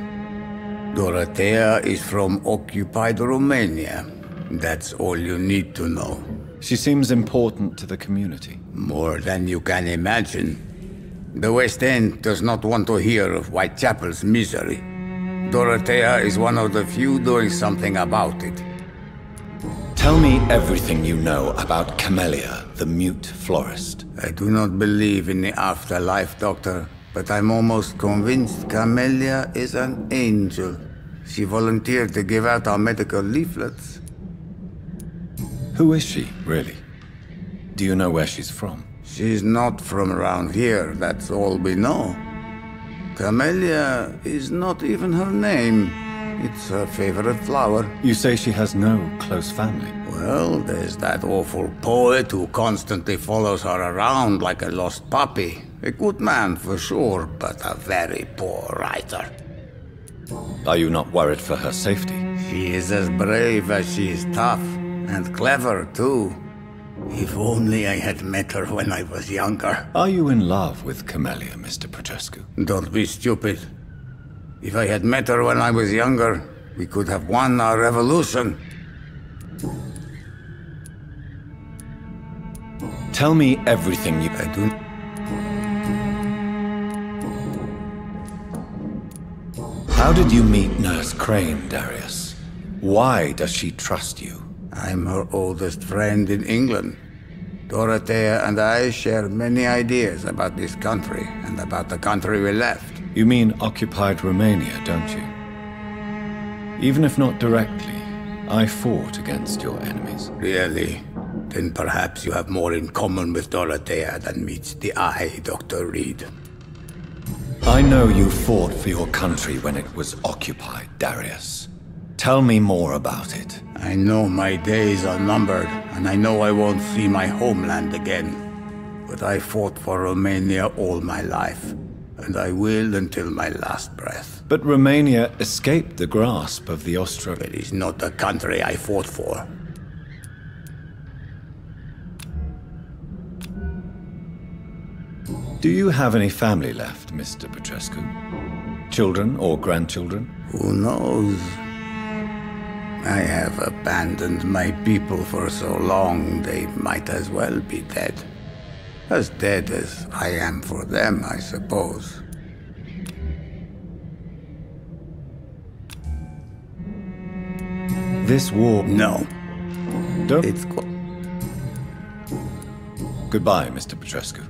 Dorothea is from occupied Romania. That's all you need to know. She seems important to the community. More than you can imagine. The West End does not want to hear of Whitechapel's misery. Dorothea is one of the few doing something about it. Tell me everything you know about Camellia, the mute florist. I do not believe in the afterlife, Doctor, but I'm almost convinced Camellia is an angel. She volunteered to give out our medical leaflets. Who is she, really? Do you know where she's from? She's not from around here, that's all we know. Camellia is not even her name. It's her favorite flower. You say she has no close family? Well, there's that awful poet who constantly follows her around like a lost puppy. A good man for sure, but a very poor writer. Are you not worried for her safety? She is as brave as she is tough, and clever too. If only I had met her when I was younger. Are you in love with Camellia, Mr. Petrescu? Don't be stupid. If I had met her when I was younger, we could have won our revolution. Tell me everything you... I do... How did you meet Nurse Crane, Darius? Why does she trust you? I'm her oldest friend in England. Dorothea and I share many ideas about this country and about the country we left. You mean occupied Romania, don't you? Even if not directly, I fought against your enemies. Really? Then perhaps you have more in common with Dorothea than meets the eye, Dr. Reed. I know you fought for your country when it was occupied, Darius. Tell me more about it. I know my days are numbered, and I know I won't see my homeland again. But I fought for Romania all my life, and I will until my last breath. But Romania escaped the grasp of the Austro... It is not the country I fought for. Do you have any family left, Mr. Petrescu? Children or grandchildren? Who knows? I have abandoned my people for so long, they might as well be dead. As dead as I am for them, I suppose. This war... No. Don't... It's... Goodbye, Mr. Petrescu.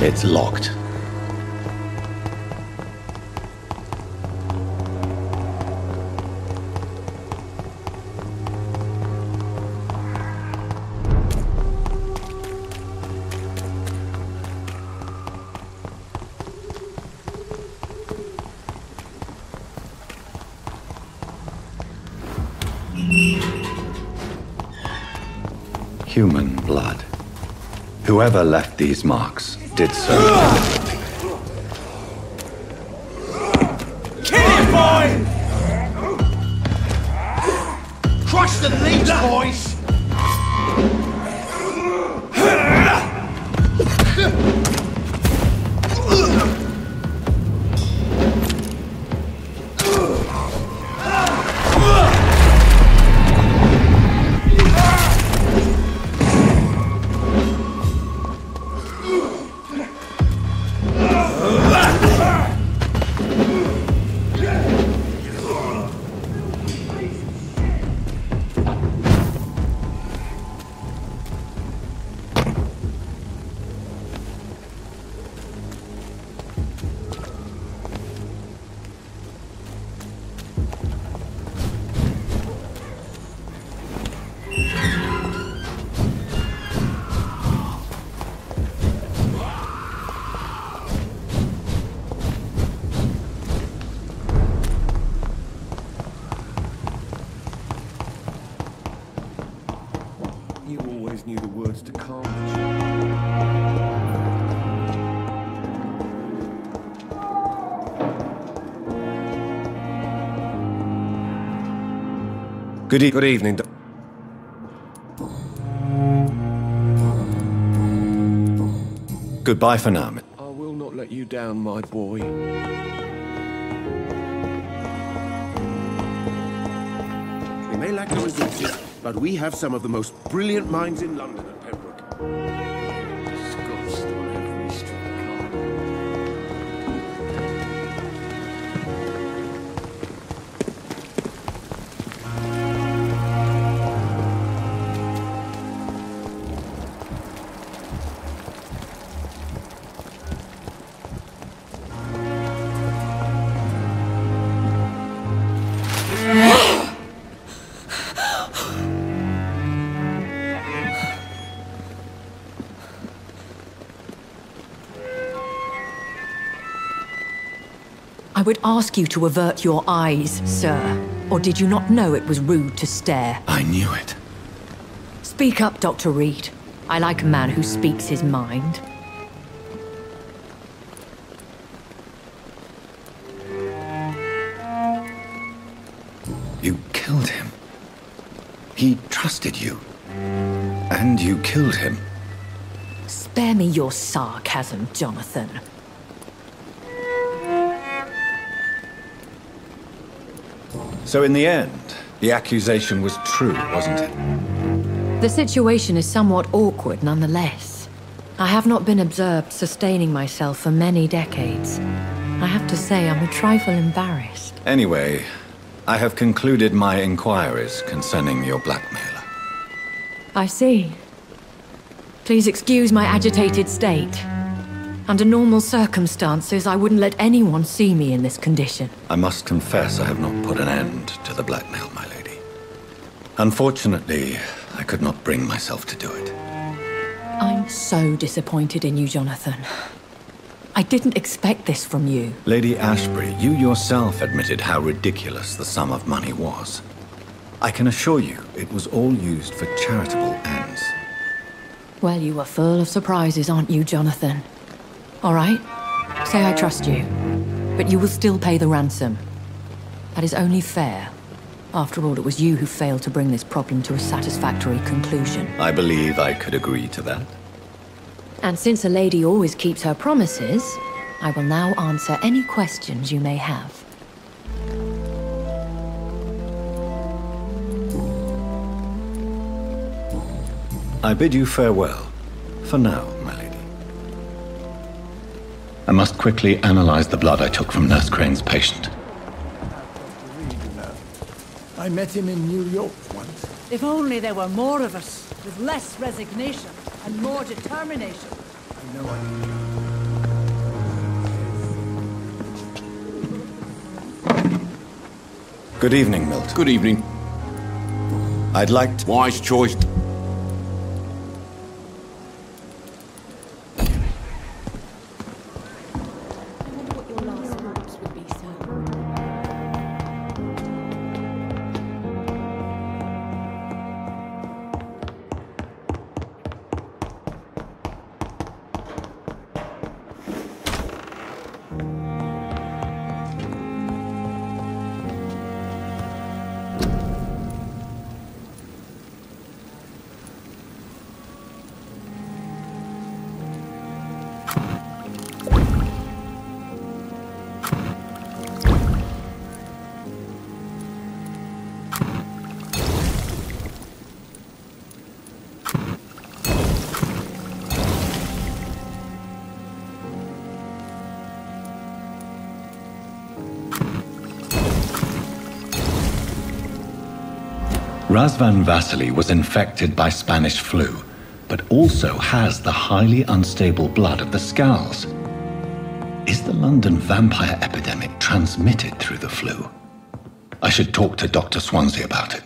It's locked. Human blood. Whoever left these marks did so. Kill him, boy! Crush the leech, boys! Knew the words to calm the children. Good evening. Goodbye for now. I will not let you down, my boy. We may lack the resources, but we have some of the most brilliant minds in London at Pembroke. Disgust on every streetcar. I would ask you to avert your eyes, sir. Or did you not know it was rude to stare? I knew it. Speak up, Dr. Reed. I like a man who speaks his mind. You killed him. He trusted you. And you killed him. Spare me your sarcasm, Jonathan. So in the end, the accusation was true, wasn't it? The situation is somewhat awkward nonetheless. I have not been observed sustaining myself for many decades. I have to say I'm a trifle embarrassed. Anyway, I have concluded my inquiries concerning your blackmailer. I see. Please excuse my agitated state. Under normal circumstances, I wouldn't let anyone see me in this condition. I must confess I have not put an end to the blackmail, my lady. Unfortunately, I could not bring myself to do it. I'm so disappointed in you, Jonathan. I didn't expect this from you. Lady Ashbury, you yourself admitted how ridiculous the sum of money was. I can assure you it was all used for charitable ends. Well, you are full of surprises, aren't you, Jonathan? All right, say I trust you, but you will still pay the ransom. That is only fair. After all, it was you who failed to bring this problem to a satisfactory conclusion. I believe I could agree to that. And since a lady always keeps her promises, I will now answer any questions you may have. I bid you farewell. For now, my lady. I must quickly analyze the blood I took from Nurse Crane's patient. I met him in New York once. If only there were more of us, with less resignation and more determination. I know Good evening, Milton. Good evening. I'd like to... Wise choice. Razvan Vasily was infected by Spanish flu, but also has the highly unstable blood of the Scowls. Is the London vampire epidemic transmitted through the flu? I should talk to Dr. Swansea about it.